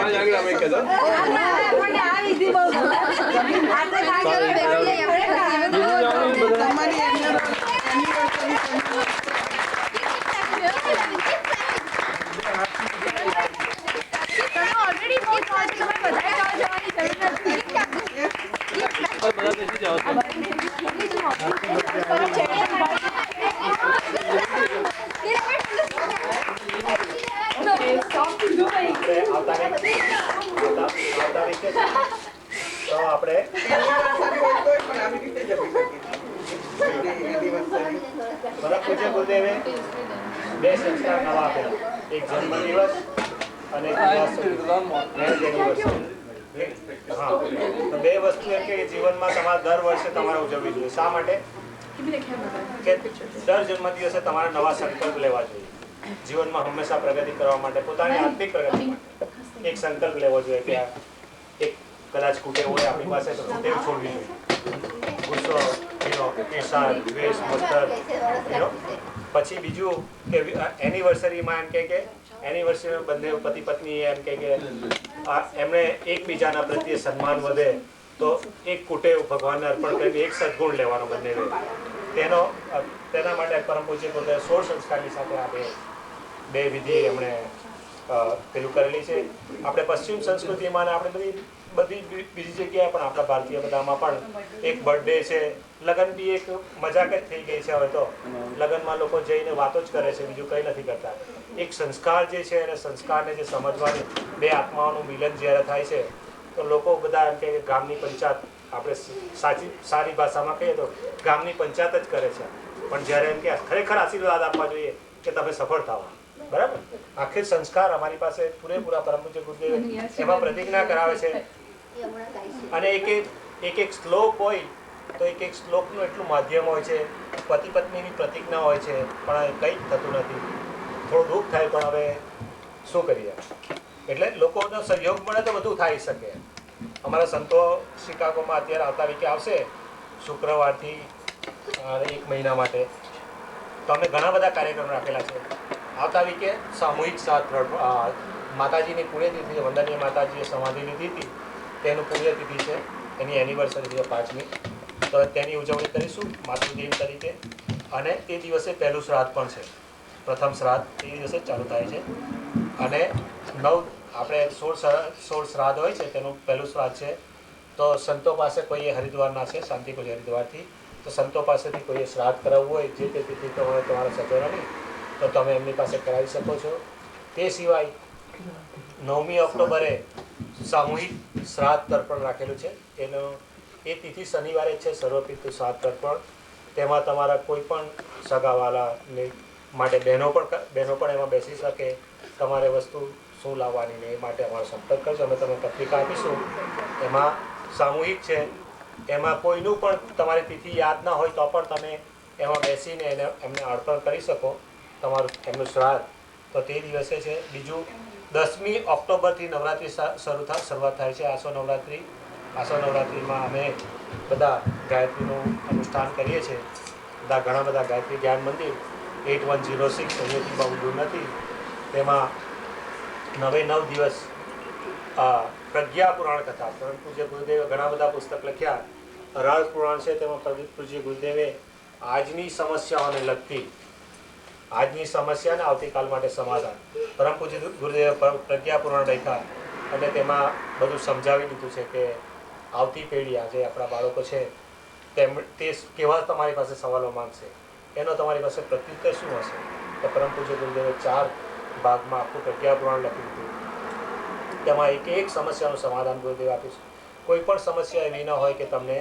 બધા બેસી જાઓ. આવતા વીકે તો આપણે anniversary હોય તોય પણ આવી રીતે જમી શકીએ. પરમ પૂજ્ય ગુરુદેવે બે સંસ્કાર નવા આપ્યા, એક જન્મદિવસ અને એક marriage anniversary. હા, તો બે વસ્તુ એમ કે જીવનમાં તમારે દર વર્ષે તમારે ઉજવવી જોઈએ. શા માટે? કે દર જન્મદિવસે તમારે નવા સંકલ્પ લેવા જોઈએ. જીવનમાં હંમેશા પ્રગતિ કરવા માટે, પોતાની આત્મિક પ્રગતિ માટે એક સંકલ્પ લેવો જોઈએ કે એક કદાચ કુટેવ હોય આપણી પાસે તો કુટેવ છોડવી જોઈએ. ગુસ્સો, ઈર્ષા, દ્વેષ, મત્સર, પછી બીજું કે એનિવર્સરીમાં એમ કે એનિવર્સરીમાં બંને પતિ પત્ની એમ કે એમણે એકબીજાના પ્રત્યે સન્માન વધે તો એક કુટેવ ભગવાનને અર્પણ કરીને એક સદગુણ લેવાનો બંને તેના માટે પરમ પૂજ્ય ગુરુદેવ 16 સંસ્કારની સાથે આ બે વિધિ એમણે પેલું કરેલી છે. આપણે પશ્ચિમ સંસ્કૃતિમાં આપણે બધી બીજી જગ્યાએ પણ આપણા ભારતીય બધામાં પણ એક બર્થડે છે, લગ્ન બી એક મજાક જ થઈ ગઈ છે. હવે તો લગ્નમાં લોકો જઈને વાતો જ કરે છે, બીજું કંઈ નથી કરતા. એક સંસ્કાર જે છે અને સંસ્કારને જે સમજવાની બે આત્માઓનું મિલન જ્યારે થાય છે તો લોકો બધા એમ કે ગામની પંચાયત, આપણે સારી ભાષામાં કહીએ તો ગામની પંચાયત જ કરે છે. પણ જ્યારે એમ કે ખરેખર આશીર્વાદ આપવા જોઈએ કે તમે સફળ થાઓ, બરાબર. આખિર સંસ્કાર અમારી પાસે પૂરેપૂરા પરમ પૂજ્ય ગુરુદેવ એમાં પ્રતિજ્ઞા કરાવે છે. અને એક શ્લોક હોય તો એક શ્લોકનું એટલું માધ્યમ હોય છે. પતિ પત્નીની પ્રતિજ્ઞા હોય છે પણ કંઈ જ થતું નથી. થોડું દુઃખ થાય પણ હવે શું કરીએ. એટલે લોકોનો સહયોગ મળે તો બધું થઈ શકે. અમારા સંતો શિકાગોમાં અત્યારે આવતા વીકે આવશે શુક્રવારથી 1 મહિના માટે. તો અમે ઘણા બધા કાર્યક્રમ રાખેલા છે. આવતા વીકે સામૂહિક સાથ માતાજીની પુણ્યતિથિ, વંદનીય માતાજીએ સમાધિ લીધી હતી તેનું પુણ્યતિથિ છે, એની એનિવર્સરી છે 5મી. તો તેની ઉજવણી કરીશું માતૃદિન તરીકે. અને તે દિવસે પહેલું શ્રાદ્ધ પણ છે, પ્રથમ શ્રાદ્ધ તે દિવસે ચાલુ થાય છે. અને આપણે 16 શ્રાદ્ધ હોય છે તેનું પહેલું શ્રાદ્ધ છે. તો સંતો પાસે કોઈએ હરિદ્વારના છે, શાંતિકુંજ હરિદ્વારથી, તો સંતો પાસેથી કોઈએ શ્રાદ્ધ કરાવવું હોય જે તે તિથિ તો હોય તમારા સજોરાની, તો તમે એમની પાસે કરાવી શકો છો. તે સિવાય 9મી ઓક્ટોબરે સામૂહિક શ્રાદ્ધ તર્પણ રાખેલું છે. એ તિથિ શનિવારે છે, સર્વપિતૃ શ્રાદ્ધ તર્પણ. તેમાં તમારા કોઈ પણ સગાવાલાને માટે બહેનો પણ એમાં બેસી શકે. તમારે વસ્તુ શું લાવવાની ને એ માટે અમારો સંપર્ક કરજો, અમે તમને પત્રિકા આપીશું. એમાં સામૂહિક છે, એમાં કોઈનું પણ તમારી તિથિ યાદ ના હોય તો પણ તમે એમાં બેસીને એમને અર્પણ કરી શકો તમારું એમનું શ્રાદ્ધ. તો તે દિવસે છે. બીજું 10મી ઓક્ટોબરથી નવરાત્રિ શરૂઆત થાય છે, આસો નવરાત્રિ. આસો નવરાત્રિમાં અમે બધા ગાયત્રીનું અનુષ્ઠાન કરીએ છીએ. ઘણા બધા ગાયત્રી જ્ઞાન મંદિર 8106 અહીંયાથી બહુ દૂર નથી. તેમાં 9 દિવસ પ્રજ્ઞા પુરાણ કથા, પરમ પૂજ્ય ગુરુદેવે ઘણા બધા પુસ્તક લખ્યા. રાળ પુરાણ છે, તેમાં પૂજ્ય ગુરુદેવે આજની સમસ્યાઓને લગતી આજની સમસ્યા ને આવતીકાલ માટે સમાધાન પરમ પૂજ્ય ગુરુદેવે પ્રજ્ઞા પુરાણ લખ્યા. અને તેમાં બધું સમજાવી દીધું છે કે આવતી પેઢી, આજે આપણા બાળકો છે તે કેવા તમારી પાસે સવાલો માંગશે, એનો તમારી પાસે પ્રત્યુત્તર શું હશે. તો પરમ પૂજ્ય ગુરુદેવે 4 ભાગમાં આખું પ્રજ્ઞા પુરાણ લખ્યું હતું. તેમાં એક સમસ્યાનું સમાધાન ગુરુદેવ આપ્યું છે. કોઈ પણ સમસ્યા એવી ન હોય કે તમને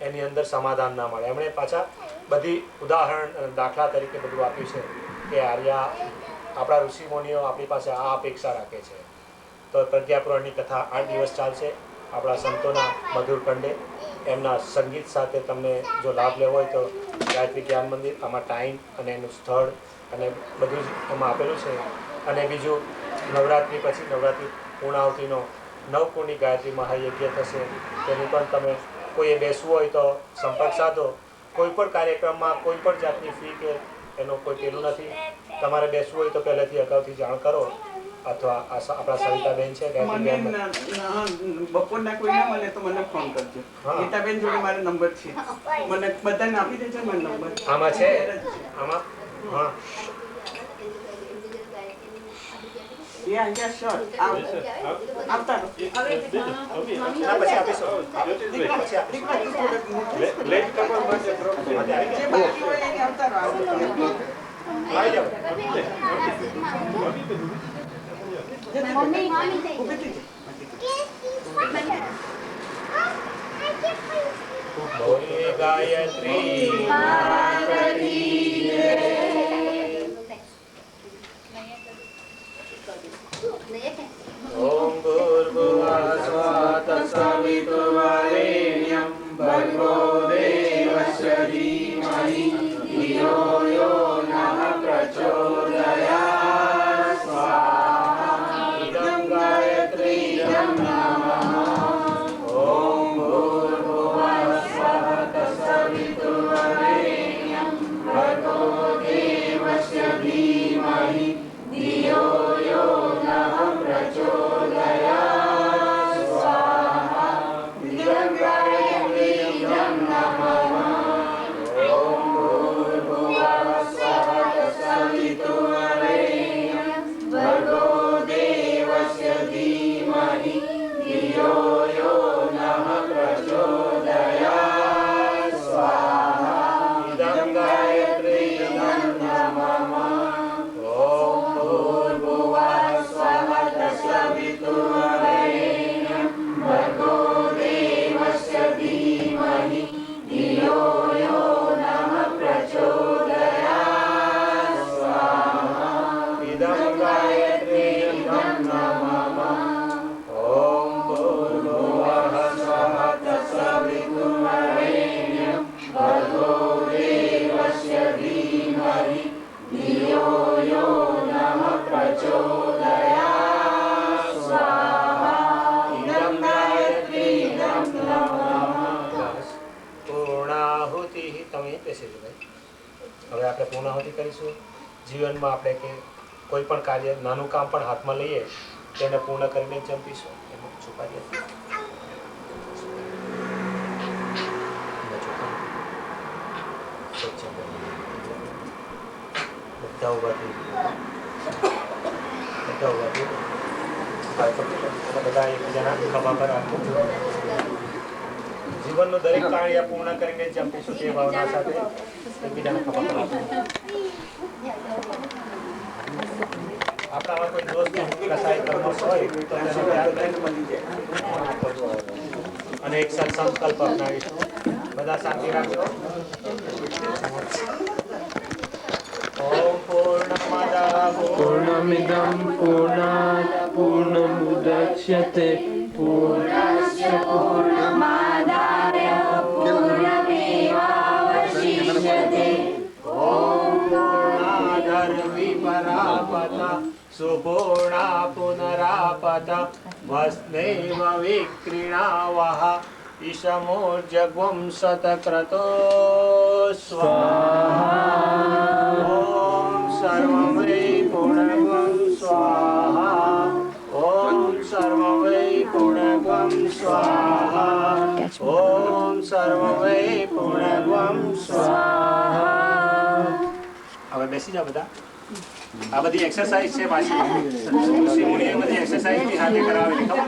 એની અંદર સમાધાન ના મળે. એમણે પાછા બધી ઉદાહરણ દાખલા તરીકે બધું આપ્યું છે કે આપણા ઋષિમુનિઓ આપણી પાસે આ અપેક્ષા રાખે છે. તો પ્રજ્ઞાપુરાણની કથા 8 દિવસ ચાલશે આપણા સંતોના મધુર કંડે. એમના સંગીત સાથે તમને જો લાભ લેવો હોય તો ગાયત્રી જ્ઞાન મંદિર, આમાં ટાઈમ અને એનું સ્થળ અને બધું જ એમાં આપેલું છે. અને બીજું નવરાત્રિ પછી નવરાત્રિ પૂર્ણાવતીનો 9 ગાયત્રી મહાયજ્ઞ થશે. તેની પણ તમે કોઈએ બેસવું હોય તો સંપર્ક સાધો. કોઈ પણ કાર્યક્રમમાં કોઈ પણ જાતની ફી કે એનું કોઈ પેલું નથી. તમારે બેસવું હોય તો પહેલેથી અગાઉથી જાણ કરો, અથવા આપણા સવિતાબેન છે બપોરના કોઈ ના મળે તો મને ફોન કરજો. ગીતાબેન જોડે મારો નંબર છે, મને બધાને આપી દેજો મારો નંબર. આમાં છે, આમાં હા એ અહીંયા શોર્ટ આવતા રહો. પછી આપીશું. લેટ કરવા માટે જે બાકી હોય એને આવતા રહો. આવી જાઓ. બોલીએ ગાયત્રી ઓમ ભૂર્ભુવઃ સ્વઃ તત્સવિતુર્વરેણ્યં ભર્ગો દેવસ્ય ધીમહિ ધિયો યો નઃ પ્રચોદયાत् સ્વાહા. ઇદં ગાયત્રીયં નમઃ. ઓમ ભૂર્ભુવઃ સ્વઃ તત્સવિતુર્વરેણ્યં ભર્ગો દેવસ્ય ધીમહિ ધિયો યો નઃ પ્રચોદયાत् સ્વાહા. ઇદં ગાયત્રીયં નમઃ. ઓમ ભૂર્ભુવઃ સ્વઃ તત્સવિતુર્વરેણ્યં ભર્ગો દેવસ્ય ધીમહિ ધિયો યો નઃ પ્રચોદયાत् સ્વાહા. ઇદં ગાયત્રીયં નમઃ. ઓમ ભૂર્ભુવઃ સ્વઃ તત્સવિતુર્વરેણ્યં ભર્ગો દેવસ્ય ધીમહિ ધિયો યો નઃ પ્રચોદયાत् સ્વાહા. ઇદં ગાયત્રીયં નમઃ. ઓમ ભૂર્ભુવઃ સ્વઃ તત્સવિતુર્વરેણ્યં ભર્ગો દેવસ્ય ધીમહિ ધિયો યો નઃ પ્રચોદયાत् સ્વાહા. ઇદં ગાયત્રીયં નમઃ. પૂર્ણાહુતિ. તમે બેસી જાઓ ભાઈ. હવે આપણે પૂર્ણાહુતિ કરીશું. જીવનમાં આપણે કે કોઈ પણ કાર્ય, નાનું કામ પણ હાથમાં લઈએ તેને પૂર્ણ કરીને જંપીશું. એમાં છુપાઈ બધા ઉભા થઈ ગયા. બધા ઉભા થઈ ગયા. બધા એકબીજાના ખભા પર રાખવું. જીવનનું દરેક કાર્ય પૂર્ણ કરીને જંપીશું તે ભાવના સાથે એકબીજાના ખભા પર રાખવું. આપણામાં કોઈ દોસ્ત કસાય કર્મો હોય તો તેને ત્યાગ મળી જાય અને એક સંકલ્પ અપનાવીશું. બધા શાંતિ રાખજો. ઓમ પૂર્ણમિદં પૂર્ણાત પૂર્ણમુદચ્યતે પૂર્ણસ્ય પૂર્ણમાદાય પૂર્ણમેવાવશિષ્યતે. ઓમ પૂર્ણાધર્મી પરાપતા સુપૂર્ણા પુનરાપત વસ્નૈવ વિક્રીણાવઃ ઈશમોર્જગ્વં શતક્રતો સ્વાહા. ઓમ સર્વં વૈ પૂર્ણગં સ્વાહા. ઓમ સર્વં વૈ પૂર્ણગં સ્વાહા. ઓમ સર્વં વૈ પૂર્ણગં સ્વાહા. હવે બેસી જાઓ બધા. આ બધી એક્સરસાઇઝ છે પાછી. ઋષિ મુનિએ બધી એક્સરસાઇઝ બી સાથે કરાવેલી ખબર.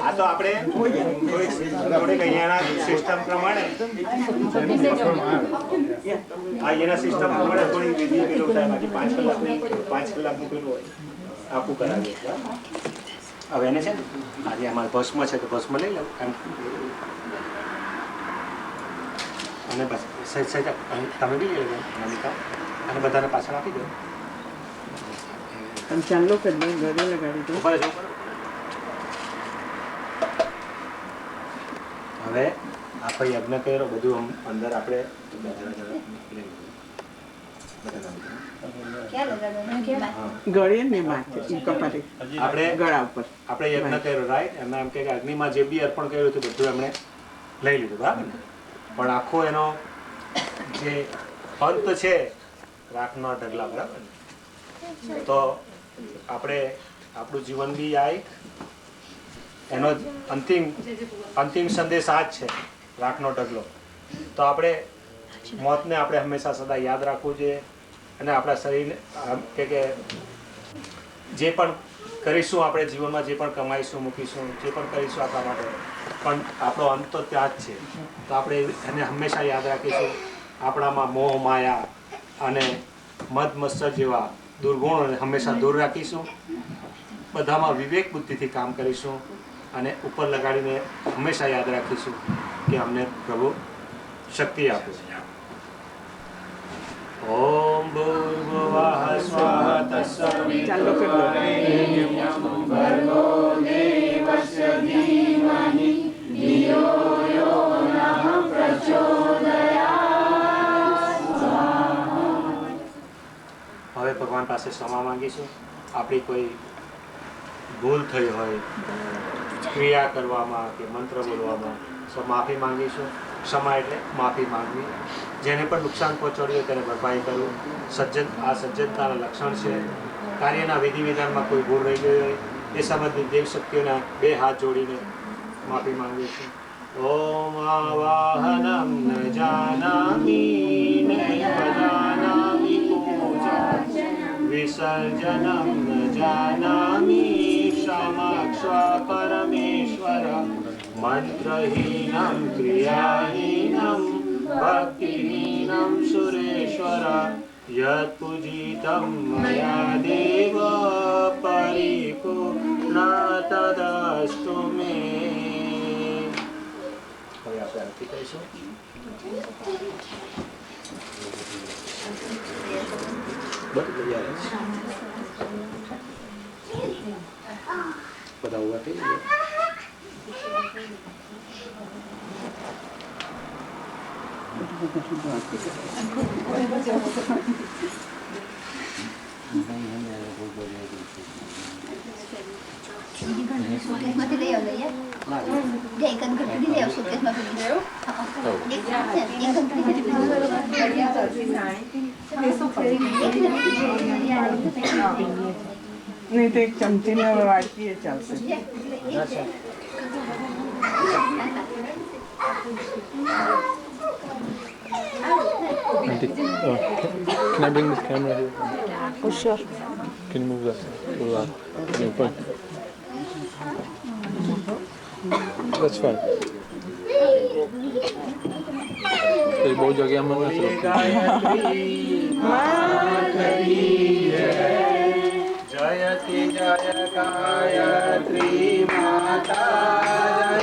આ તો આપણે થોડીક અહીંયાના સિસ્ટમ પ્રમાણે એના સિસ્ટમ પ્રમાણે થોડી વિધિ પેલું થાય. બાકી 5 કલાકનું પેલું હોય આખું કરાવીએ. હવે એને છે ને આજે અમારે ભસ્મ છે તો ભસ્મ લઈ લઉં એમ. અને બસ સહેજ સહેજ તમે બી લઈ લો અને બધાને પાછળ આપી દો. ચાલો કે ઘરે લગાડી દો. ઉપર જવું. હવે આપણે યજ્ઞ કર્યો બધું અંદર આપણે લઈ લીધું. क्या लगा क्या ગળે ને માથે કપારે આપણે ગળા ઉપર આપણે યજ્ઞ કર્યો રાઈટ એમને એમ કે અગ્નિમાં જે બી અર્પણ કર્યું હતું બધું એમણે લઈ લીધું બરાબર ને પણ આખો એનો જે અંત છે રાખના ઢગલા બરાબર ને તો આપણે આપણું જીવન બી આ એક એનો અંતિમ સંદેશ આ જ છે રાખનો ઢગલો તો આપણે મોતને આપણે હંમેશા સદા યાદ રાખવું જોઈએ અને આપણા શરીરને કે જે પણ કરીશું આપણે જીવનમાં જે પણ કમાઈશું મૂકીશું જે પણ કરીશું આપણા માટે પણ આપણો અંત તો ત્યાં જ છે તો આપણે એને હંમેશા યાદ રાખીશું આપણામાં મોહ માયા અને મદ મત્સર જેવા દુર્ગુણોને હંમેશા દૂર રાખીશું બધામાં વિવેક બુદ્ધિથી કામ કરીશું અને ઉપર લગાડીને હંમેશા યાદ રાખીશું કે અમને પ્રભુ શક્તિ આપે ઓમ ભૂર્ભુવઃ સ્વાહા ચાલો કરી દો ભર્ગો દેવસ્ય ધીમહિ ધિયો યો નઃ પ્રચોદયાત્. હવે ભગવાન પાસે ક્ષમા માંગીશું આપણી કોઈ ભૂલ થઈ હોય ક્રિયા કરવામાં કે મંત્ર બોલવામાં તો માફી માંગીશું. ક્ષમા એટલે માફી માંગવી. જેને પણ નુકસાન પહોંચાડ્યું હોય તેને ભરપાઈ કરવું આ સજ્જનતાના લક્ષણ છે. કાર્યના વિધિ વિધાનમાં કોઈ ભૂલ રહી ગઈ હોય એ સંબંધિત દેવ શક્તિઓના બે હાથ જોડીને માફી માંગીશું. ઓમ આવાહનમ ન જાનામિ જાનામિ પૂજા વિસર્જનમ ન જાનામિ ક્ષમાક્ષ પરમેશ્વર મંત્રહીનમ ક્રિયાહીનમ ભક્તિહીનમ સુરેશ્વર યત પૂજિતમ મયા દેવ પરિપૂર્ણ તદસ્તુ મે. હવે આપણે આરતી કરીશું. બધું તૈયાર છે. બધા ઉભા થઈ ગયા. શોકેસમાંથી લઈ આવો યાર. જે એક ઘંટડી લઈ આવો શોકેસમાં પડી ગયો. એક નહીં તો એક ચમચીને વાટકીએ ચાલશે. Auntie, can I bring this camera here? Oh, sure. Can you move that to that? No point. That's fine. तो ये बहुत जगह हम लोग जयति जय गायत्री माता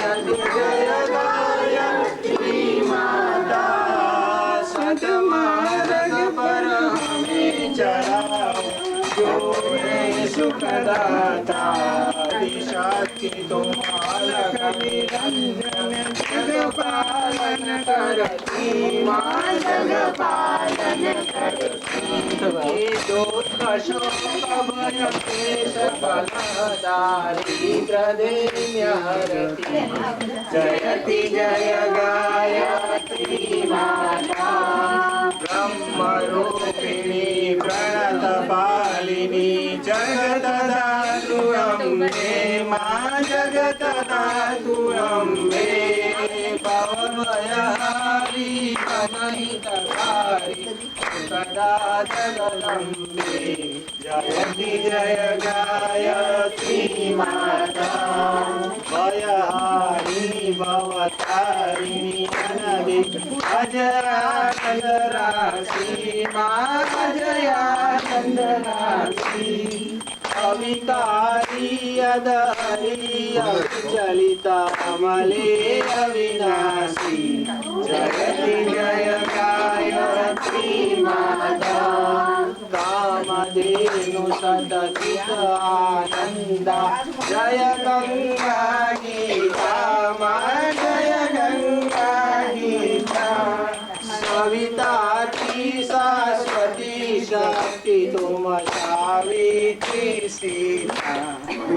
जयति जय गायत्री माता सतमार्ग पर हमें चलाओ जो है सुखदाता शक्ति तुम्हारा निरंजन जग पालन करती माँ जग पालन करती जयति जय गायत्री माता ब्रह्मरूपिणी प्रणत पालिनी जगदातु अम्बे माँ जगदातु अम्बे भवभयहारी अमहितकारी सदा जगदम्बे जयति जय गायत्री माता भयहारी भवतारिणी अनदित अजया चंद्रासी माँ अजया चंद्रासी अविकारी अदहरी अचलिता अमले अविनाशी जयति जय गायत्री माता कामधेनु सतचित आनंदा जय गंगा गीता माँ जय गंगा गीता सविता की शाश्वती सीता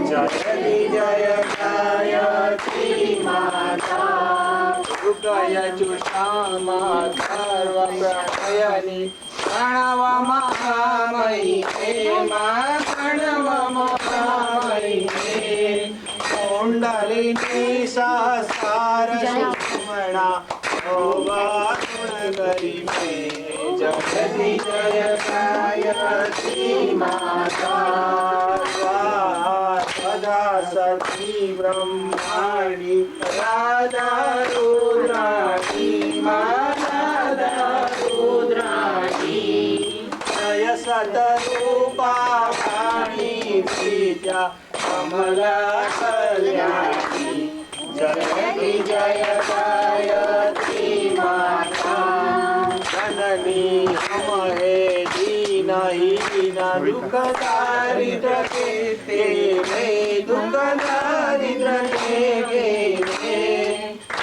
जयति जय गायत्री माता दुर्गयजुषामा सर्वप्रलयनि प्रणव महामयी हे मां प्रणव महामयी हे कुण्डलिनी सहस्रार सुमणा गुणकरी मे जगति जय गायत्री माता सदा सती ब्रह्माणि राधा रुद्राणी माता रुद्राणी जय सतरूपा वाणी विद्या कमला कल्याणी जयति जय गायत्री माता जननी हमहे दीनहीन दुख दारिद्र के तेरे दुख दारिद्र के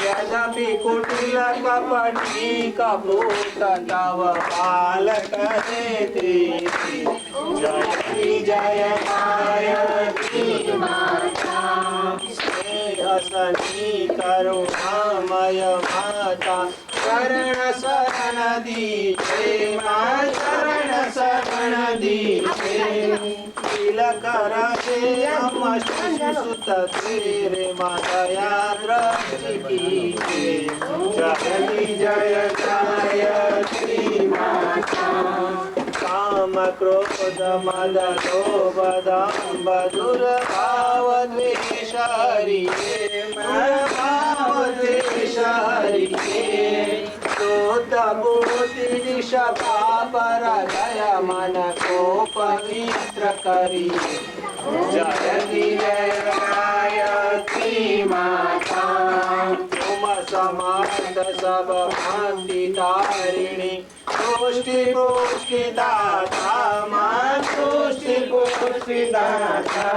यद्यपि कुटिल कपटी कपूत तव पालक देते जयति जय गायत्री माता स्नेहसनी करुणामय माता शरण शरण दीजे मां शरण शरण दीजे तिलक रहे हम सुत तेरे माया दृष्टि कीजे जयति जय गायत्री माता काम क्रोध मद लोभ दम्भ दुर्भाव द्वेष हरिये भाव द्वेष हरिये शुद्ध बुद्धि निश पापर दया मन को पवित्र करिए जयति जय गायत्री माता तुम समर्थ सब भांति तारिणी तुष्टि पुष्टि दाता मां तुष्टि पुष्टि दाता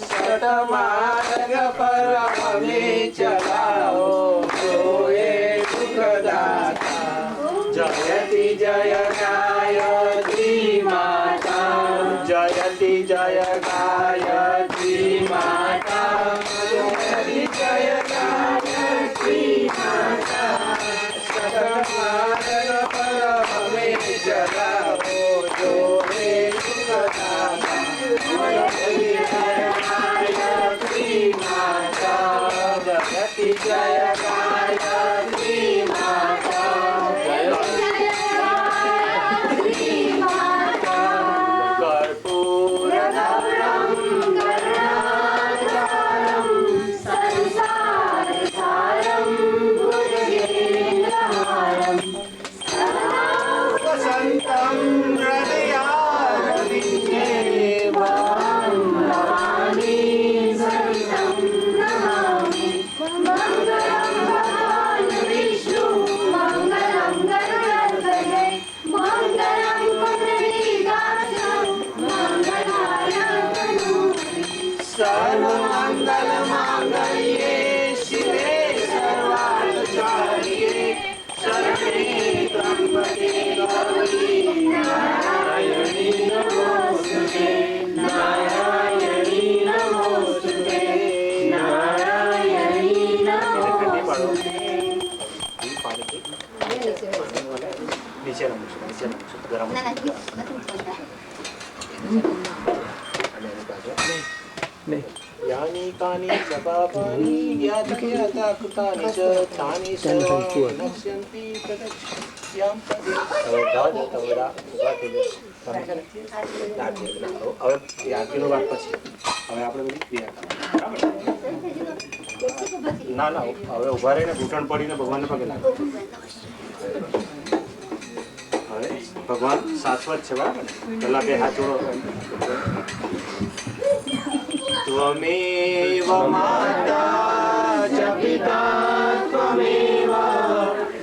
सतमार्ग पर हमें चलाओ सोए दुखदाता जयति जय गायत्री माता जयति जय गायत्री माता जयति जय गायत्री माता सतमार्ग पर हमें चलाओ जो हे दुखदाता जयति जय गायत्री माता जयति जय गायत्री माता कर्पूर वसन्तं हृदयारविन्दे भवानी सहितं नमामि मङ्गलं भगवान् विष्णु मङ्गलं गरुडध्वजे मङ्गलं पुण्डरीकाक्ष मङ्गलाय तनूहरि सर्वमङ्गलमाङ्गल्ये शिवे सर्वार्थसाधिके शरणे त्र्यम्बके गौरी नारायणी नमोस्तुते नारायणी नमोस्तुते नारायणी नमोस्तुते नीचे गरम यानी कानि च पापानि ज्ञातज्ञाता कृतानि च तानि सर्वाणि नश्यन्ति प्रदक्षिण्यां पदे तवरा ઉભા થઈ તમે છે ને દાટી હવે યાદીનો વાત પછી હવે આપણે બધી ક્રિયા ના ના હવે ઉભા રહીને ઘૂંટણ પડીને ભગવાનને પગે લાગો હવે ભગવાન શાશ્વત છે બરાબર ને પહેલા બે હાથ જોડો त्वमेव माता च पिता त्वमेव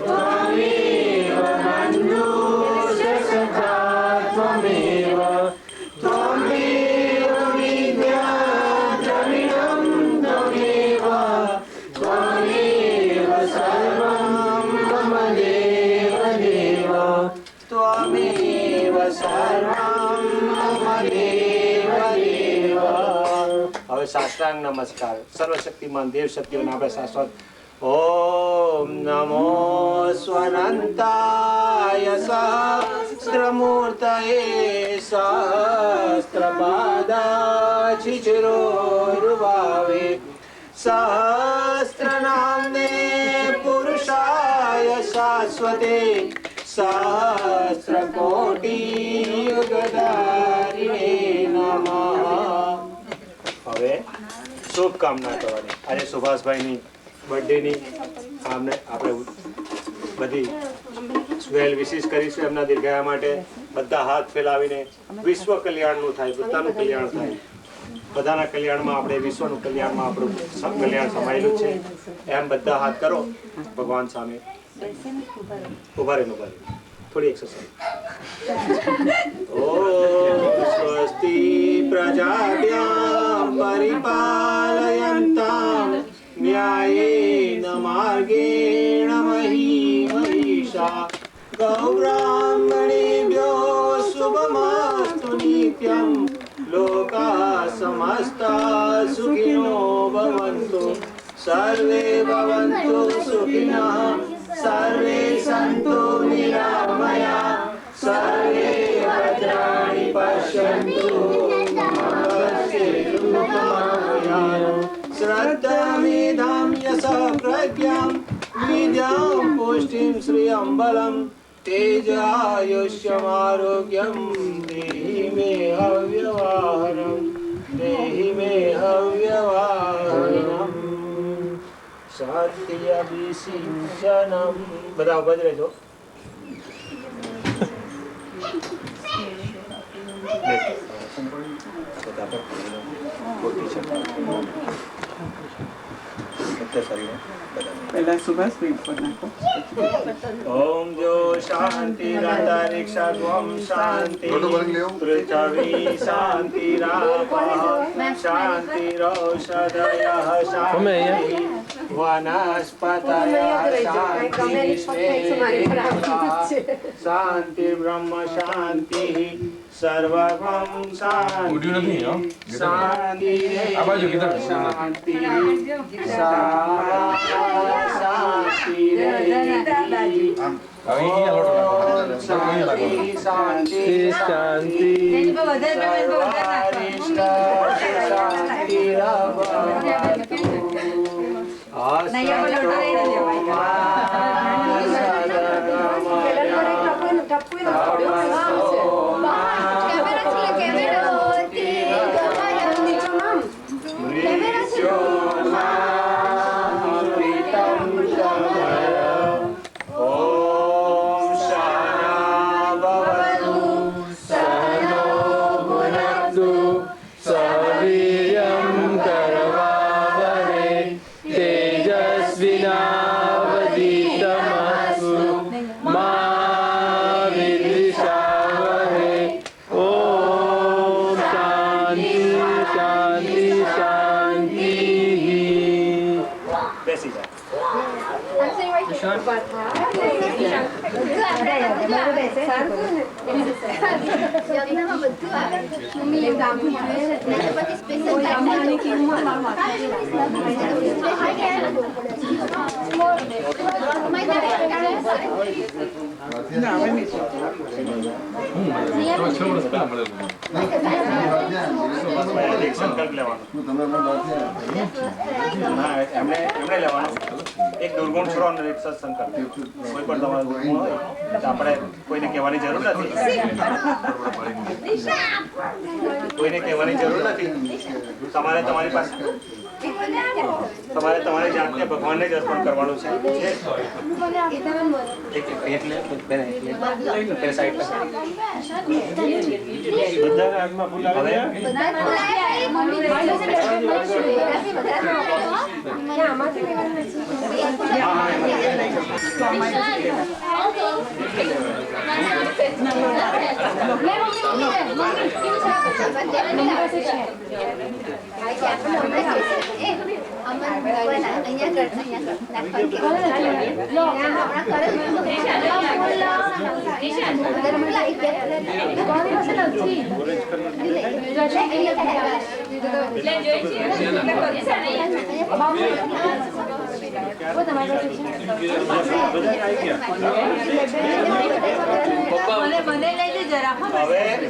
त्वमेव बन्धुश्च सखा त्वमेव त्वमेव विद्या द्रविणं त्वमेव त्वमेव सर्वं मम देव देव त्वमेव सर्वं मम देव देव હવે સાષ્ટાંગ નમસ્કાર સર્વશક્તિમાન દેવ શક્તિઓને આપણે શાશ્વત ઓમ નમો સ્વનંતાય સહસ્રમૂર્તયે સહસ્રપાદાચિચરોરુભાવે સહસ્રનામને પુરુષાય શાશ્વતે સહસ્રકોટિયુગધારિણે નમઃ. હવે શુભકામના કરવાની. આજે સુભાષભાઈની બર્થડેની આપણે બધી વેલ વિશિસ કરીશું એમના દીર્ઘાયા માટે. બધા હાથ ફેલાવીને વિશ્વ કલ્યાણનું થાય, બધાનું કલ્યાણ થાય. બધાના કલ્યાણમાં આપણે વિશ્વનું કલ્યાણમાં આપણું કલ્યાણ સમાયેલું છે. એમ બધા હાથ કરો ભગવાન સામે. ઉભા રહે થોડી એક્સરસાઇઝ. ઓ સ્વસ્તિ પ્રજાભ્યામ પરિપાલયન્તામ ન્યાયેન માર્ગેણ મહીષા ગૌબ્રાહ્મણેભ્યો શુભમસ્તુ નિત્યં લોકા સમસ્તા સુખિનો ભવન્તુ સર્વે ભવન્તુ સુખિનઃ સર્વે સન્તુ નિરામયા સર્વે ભદ્રાણિ પશ્યन्तુ શ્રદ્ધામેધાં યશ પ્રજ્ઞાં વિદ્યાં પુષ્ટિં શ્રિયં બલં તેજાયુષ્યમારોગ્યં દેહિ મે હવ્યવાહનં દેહિ મે હવ્યવાહનં શાંતિયભિષિંચનમ. બધા ઉભા જ રહેજો. પહેલા સુભાષ પર નાખો. ઓમ જો શાંતિ અંતરિક્ષમ શાંતિ પૃથ્વી શાંતિ શાંતિ રૌષધયઃ શાંતિ વનસ્પતયઃ શાંતિ બ્રહ્મ શાંતિ સર્વમ શાંતિ શાંતિ શાંતિ એક દુર્ગુણ છોડો અને એક સત્સંકલ્પ. કોઈ પણ તમારો દુર્ગુણ હોય તો આપણે કોઈને કહેવાની જરૂર નથી. કોઈને કહેવાની જરૂર નથી. તમારે તમારી પાસે તમારી જાતને ભગવાનને જ અર્પણ કરવાનું છે. બધાને હાથમાં બોલાવી હવે તો અમારે જ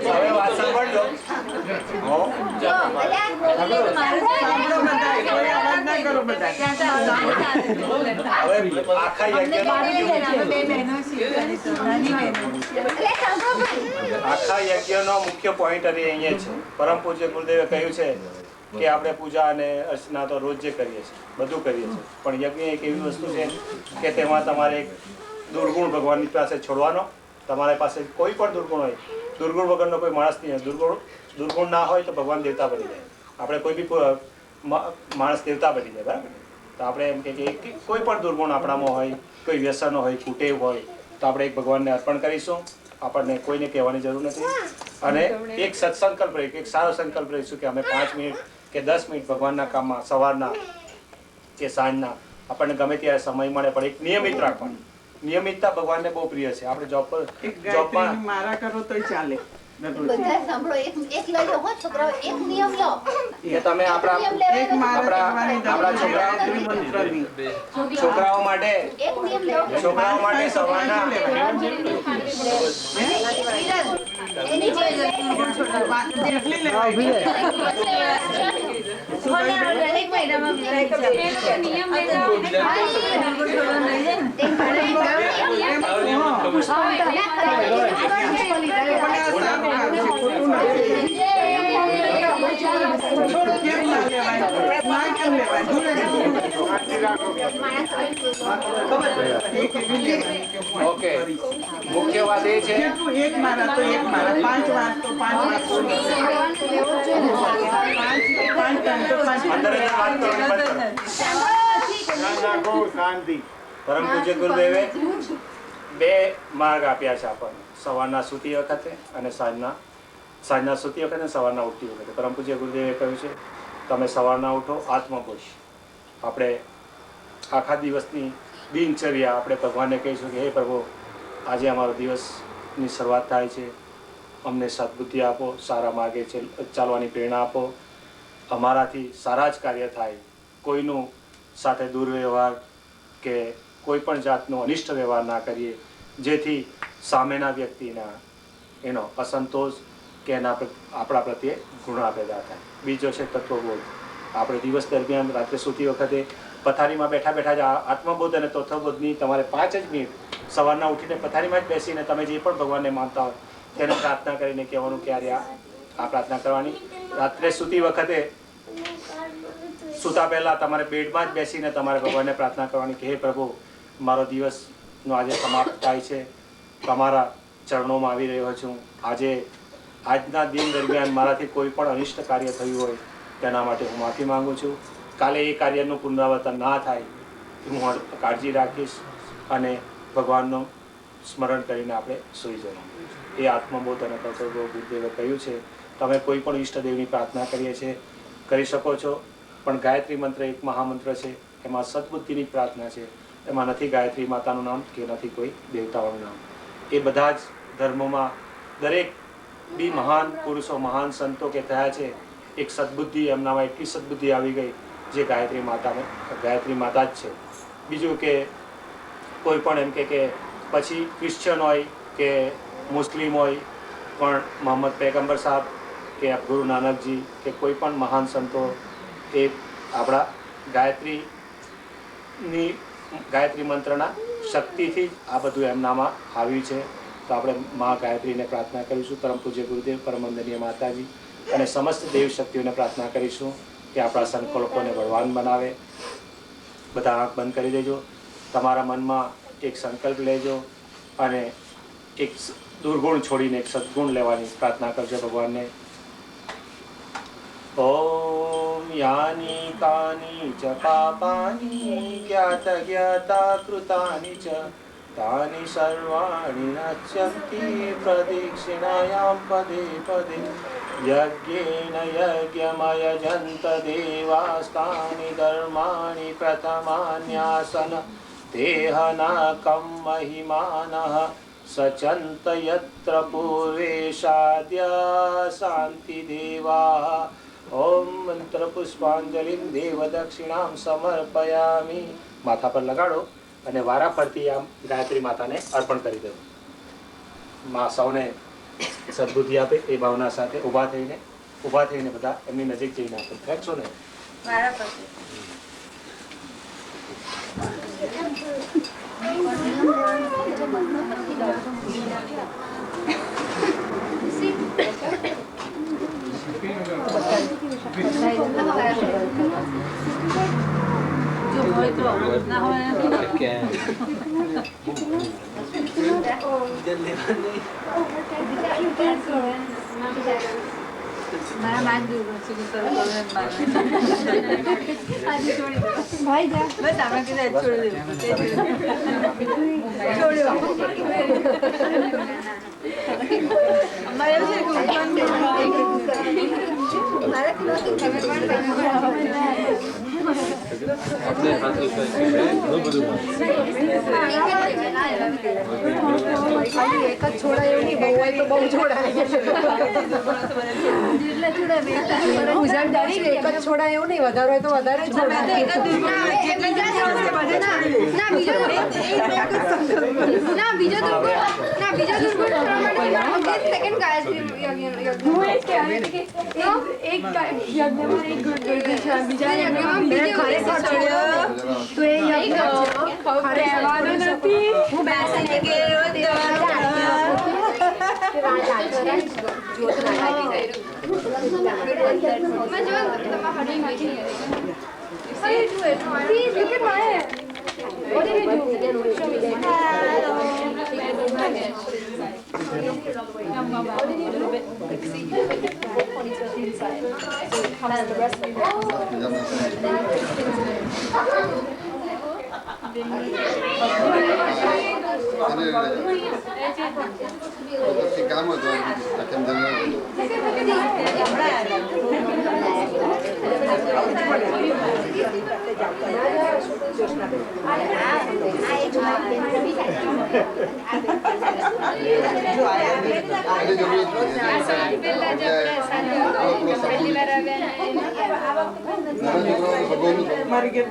હવે વાત સાંભળજો. હવે આખા યજ્ઞનો મુખ્ય પોઈન્ટ અહીંયા છે. પરમ પૂજ્ય ગુરુદેવે કહ્યું છે કે આપણે પૂજા અને અર્ચના તો રોજ જે કરીએ છીએ, બધું કરીએ છીએ, પણ યજ્ઞ એક એવી વસ્તુ છે કે તેમાં તમારે એક દુર્ગુણ ભગવાનની પાસે છોડવાનો. તમારી પાસે કોઈ પણ દુર્ગુણ હોય, દુર્ગુણ વગરનો કોઈ માણસ નહીં હોય. દુર્ગુણ ના હોય તો ભગવાન દેવતા બની જાય. આપણે કોઈ બી માણસ દેવતા બની જાય, બરાબર? તો આપણે એમ કે કોઈ પણ દુર્ગુણ આપણામાં હોય, કોઈ વ્યસન હોય, કુટેવ હોય, તો આપણે એક ભગવાનને અર્પણ કરીશું. આપણને કોઈને કહેવાની જરૂર નથી. અને એક સત્સંકલ્પ રહીશું, એક સારો સંકલ્પ રહીશું કે અમે 5 મિનિટ કે 10 મિનિટ ભગવાનના કામમાં સવારના કે સાંજના આપણને ગમે ત્યારે સમય મળે, પણ એક નિયમિત રાખવાનું. નિયમિતતા ભગવાનને બહુ પ્રિય છે. આપણે જોબમાં મારા કરો તોય ચાલે. બધા સાંભળો, એક લઈ લો હો છોકરાઓ, એક નિયમ લો કે તમે આપણા છોકરાઓ માટે સવારના ઓકે, મુખ્ય વાત એ છે એક મારા તો એક મારા 5 વાર તો 5 વાર પરમ પૂજ્ય ગુરુદેવે 2 માર્ગ આપ્યા છે આપણને, સવારના સૂતી વખતે અને સાંજના સૂતી વખતે, સવારના ઉઠતી વખતે. પરમ પૂજ્ય ગુરુદેવે કહ્યું છે તમે સવારના ઉઠો, આત્મપોષ. આપણે આખા દિવસની દિનચર્યા આપણે ભગવાનને કહીશું કે હે પ્રભુ, આજે અમારો દિવસની શરૂઆત થાય છે, અમને સદબુદ્ધિ આપો, સારા માર્ગે ચાલવાની પ્રેરણા આપો, અમારાથી સારા જ કાર્ય થાય, કોઈનું સાથે દુર્વ્યવહાર કે કોઈ પણ જાતનો અનિષ્ટ વ્યવહાર ના કરીએ, જેથી સામેના વ્યક્તિના એનો અસંતોષ કે આપણા પ્રત્યે ઘૃણા પેદા થાય. બીજો છે તત્વબોધ. આપણે દિવસ દરમિયાન રાત્રે સૂતી વખતે પથારીમાં બેઠા બેઠા જ આત્મબોધ અને તત્વબોધની તમારે 5 જ મિનિટ સવારના ઉઠીને પથારીમાં જ બેસીને તમે જે પણ ભગવાનને માનતા હોય તેને પ્રાર્થના કરીને કહેવાનું કે આ પ્રાર્થના કરવાની. રાત્રે સૂતી વખતે સૂતા પહેલાં તમારે બેડમાં જ બેસીને તમારે ભગવાનને પ્રાર્થના કરવાની કે હે પ્રભુ, મારો દિવસનો આજે સમાપ્ત થાય છે, તમારા ચરણોમાં આવી રહ્યો છું. આજના દિન દરમિયાન મારાથી કોઈ પણ અનિષ્ટ કાર્ય થયું હોય તેના માટે હું માફી માંગુ છું. કાલે એ કાર્યનું પુનરાવર્તન ના થાય હું કાળજી રાખીશ અને ભગવાનનું સ્મરણ કરીને આપણે સૂઈ જવાનું. એ આત્મબોધ અને તત્વબોધ ગુરુદેવે કહ્યું છે. તમે કોઈ પણ ઈષ્ટદેવની પ્રાર્થના કરીએ છીએ કરી શકો છો, પણ ગાયત્રી મંત્ર એક મહામંત્ર છે, એમાં સદબુદ્ધિની પ્રાર્થના છે. એમાં નથી ગાયત્રી માતાનું નામ કે નથી કોઈ દેવતાઓનું નામ. એ બધા જ ધર્મોમાં દરેક બી મહાન પુરુષો, મહાન સંતો કે થયા છે, એક સદબુદ્ધિ એમનામાં એટલી સદબુદ્ધિ આવી ગઈ જે ગાયત્રી માતા જ છે. બીજું કે કોઈ પણ એમ કે પછી ક્રિશ્ચન હોય કે મુસ્લિમ હોય, પણ મોહમ્મદ પૈગંબર સાહેબ કે ગુરુ નાનકજી કે કોઈ પણ મહાન સંતો એ આપણા ગાયત્રી મંત્રના શક્તિથી જ આ બધું એમનામાં આવ્યું છે. તો આપણે મા ગાયત્રીને પ્રાર્થના કરીશું, પરમ પૂજ્ય ગુરુદેવ, પરમવંદનીય માતાજી અને સમસ્ત દેવ શક્તિઓને પ્રાર્થના કરીશું કે આપણા સંકલ્પોને બળવાન બનાવે. બધા આંખ બંધ કરી દેજો, તમારા મનમાં એક સંકલ્પ લેજો અને એક દુર્ગુણ છોડીને એક સદગુણ લેવાની પ્રાર્થના કરજો ભગવાનને. ઓમ यानि कानि च पापानि ज्ञातज्ञाता कृतानि च तानि सर्वाणि नश्यन्ति प्रदक्षिणायां पदे पदे यज्ञेन यज्ञमयजन्त देवास्तानि धर्माणि प्रथमान्यासन देहनाकं महिमानः सचन्त यत्र पूर्वेशाद्य शान्तिदेवाः। ओम मंत्र पुष्पांजलिं देवदक्षिणां समर्पयामि। माथा पर लगाड़ो અને વારા ફરતી આમ ગાયત્રી માતાને અર્પણ કરી દેવું. માં સૌને સદબુદ્ધિ આપે એ ભાવના સાથે ઊભા થઈને બધા એમની નજીક જઈને આપે. ખેંચો ને વારા પછી જો હોય તો ના હોય મારા માન દૂર છે કે ભાઈ જા બસ આપણે કીધું છોડી અમારે એવું છે એક જ છોડાય એવું નહીં બહુ હોય તો બહુ છોડાય એક જ છોડાય એવું નહીં વધારે હોય તો વધારે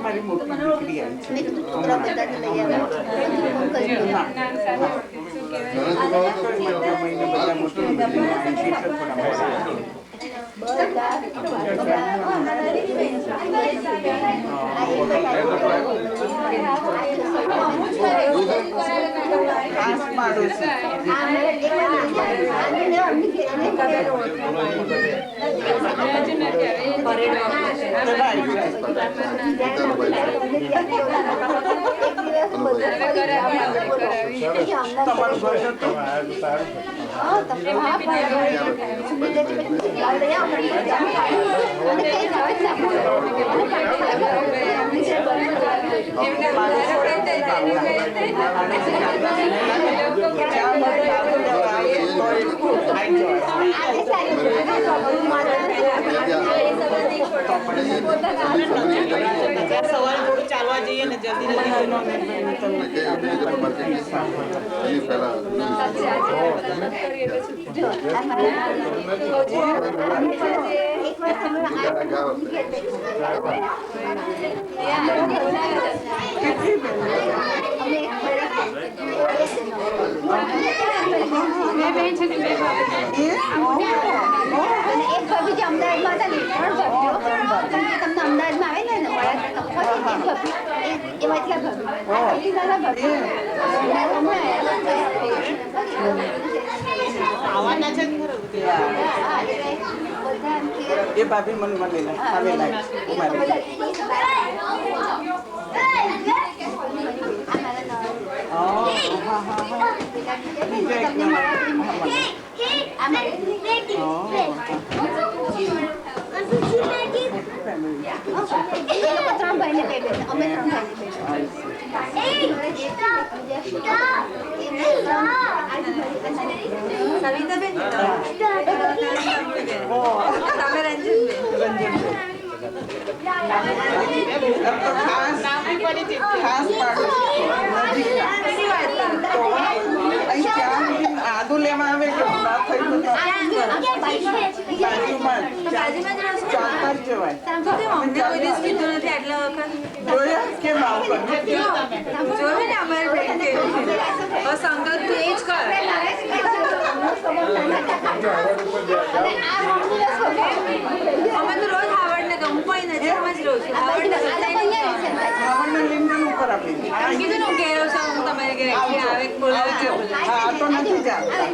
મારી મોટી દીકરી આવી સવારે થોડું ચાલવા જઈએ ને જલ્દી એ ભાભી મને મળેલા આવેલા એ લોકો 3 ભાઈને 2 બહેન, અમે 3 ભાઈને 2 બહેન. સવિતાબેન તમે રંજનબેન ખાસ પાડોશી અહીં ત્યાં સુધી આદુ લેવા આવે કે ના થઈ તો બાજુમાં ચાલતા જ જવાય. અમને કોઈ દિવસ કીધું નથી આટલા વખત જોયા કેમ આવું જોયું ને અમારે બેન કેવું છે બસ અંકલ તું એ જ કર અમે તો રોજ હાવડને ગમું પણ નજીકમાં જ રહું છું હાવડને ખાવાના લીંડન ઉપર આપી કીધું ને હું ઘેરો છું હું તમારે ઘરે આવે બોલાવે કે હા આ તો નથી જાણતા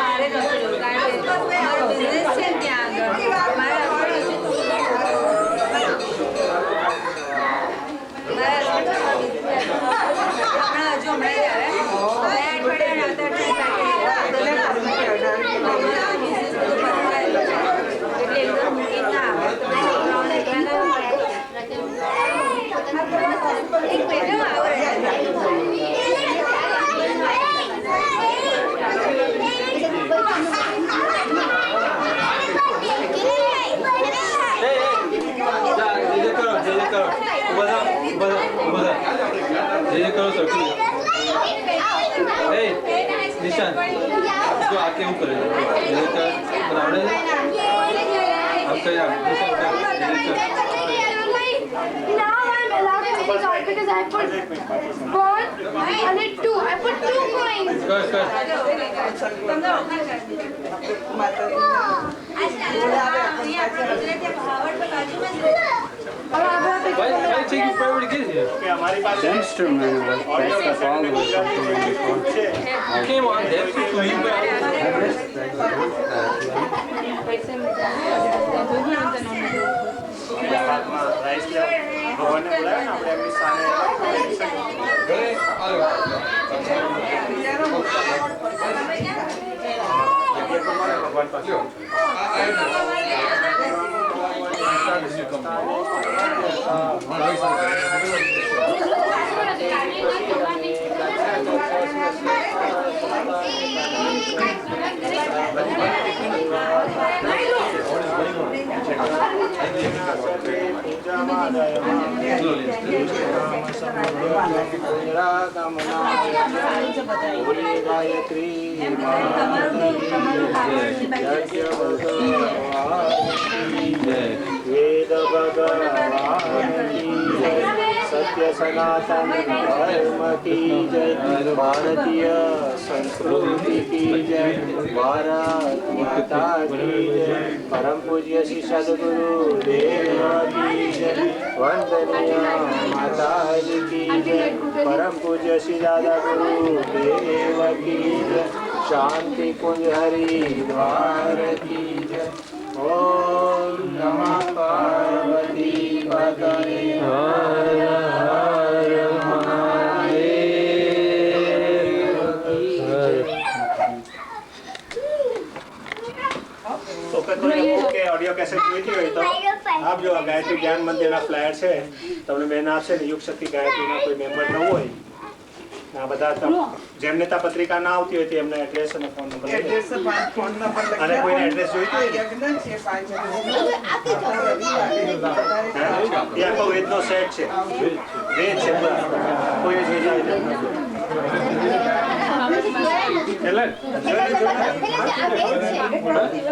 મારે નથી કારણ કે મારો બિઝનેસ છે ત્યાં આગળ મારા હજુ હમણાં જ આવે 2 અઠવાડિયા એટલે એકદમ મૂકી ના निशान तो आके वो करे बनावड़े हम कहीं because I put 1 and 2. I put 2 coins. कर Why take you forever to get here? instrument You came on there to eat rice ભગવાનને બોલાવે ને આપણે એમની સામે ભગવાન પાસે वेद भगवान सत्य सनातन धर्म की जय भारतीय संस्कृति की जय भारत माता की जय परम पूज्य श्री सद्गुरु देव की जय वंदनीय माता जी की जय परम पूज्य श्री दादा गुरु देव की जय शांति कुंज हरिद्वार की जय ओम नमः पार्वती पतये हर हर महादेव તો કે ઓડિયો કેસેટ જોઈતી હોય તો આપજો ગાયત્રી જ્ઞાન મંદિરના ફ્લાયર છે તમને બેન આપશે ને યુગ શક્તિ ગાયત્રીના કોઈ મેમ્બર ન હોય આ બધા જેમને તા પત્રિકા ના આવતી હોય એમના એડ્રેસ અને ફોન નંબર અને કોઈને એડ્રેસ જોઈતું હોય એ આખો વેદનો સેટ છે વેદ છે કોઈ જોઈ જાય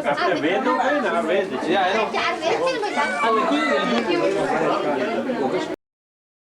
આપણે વેદ નું કઈ ને આ વેદ છે Yeah, I know.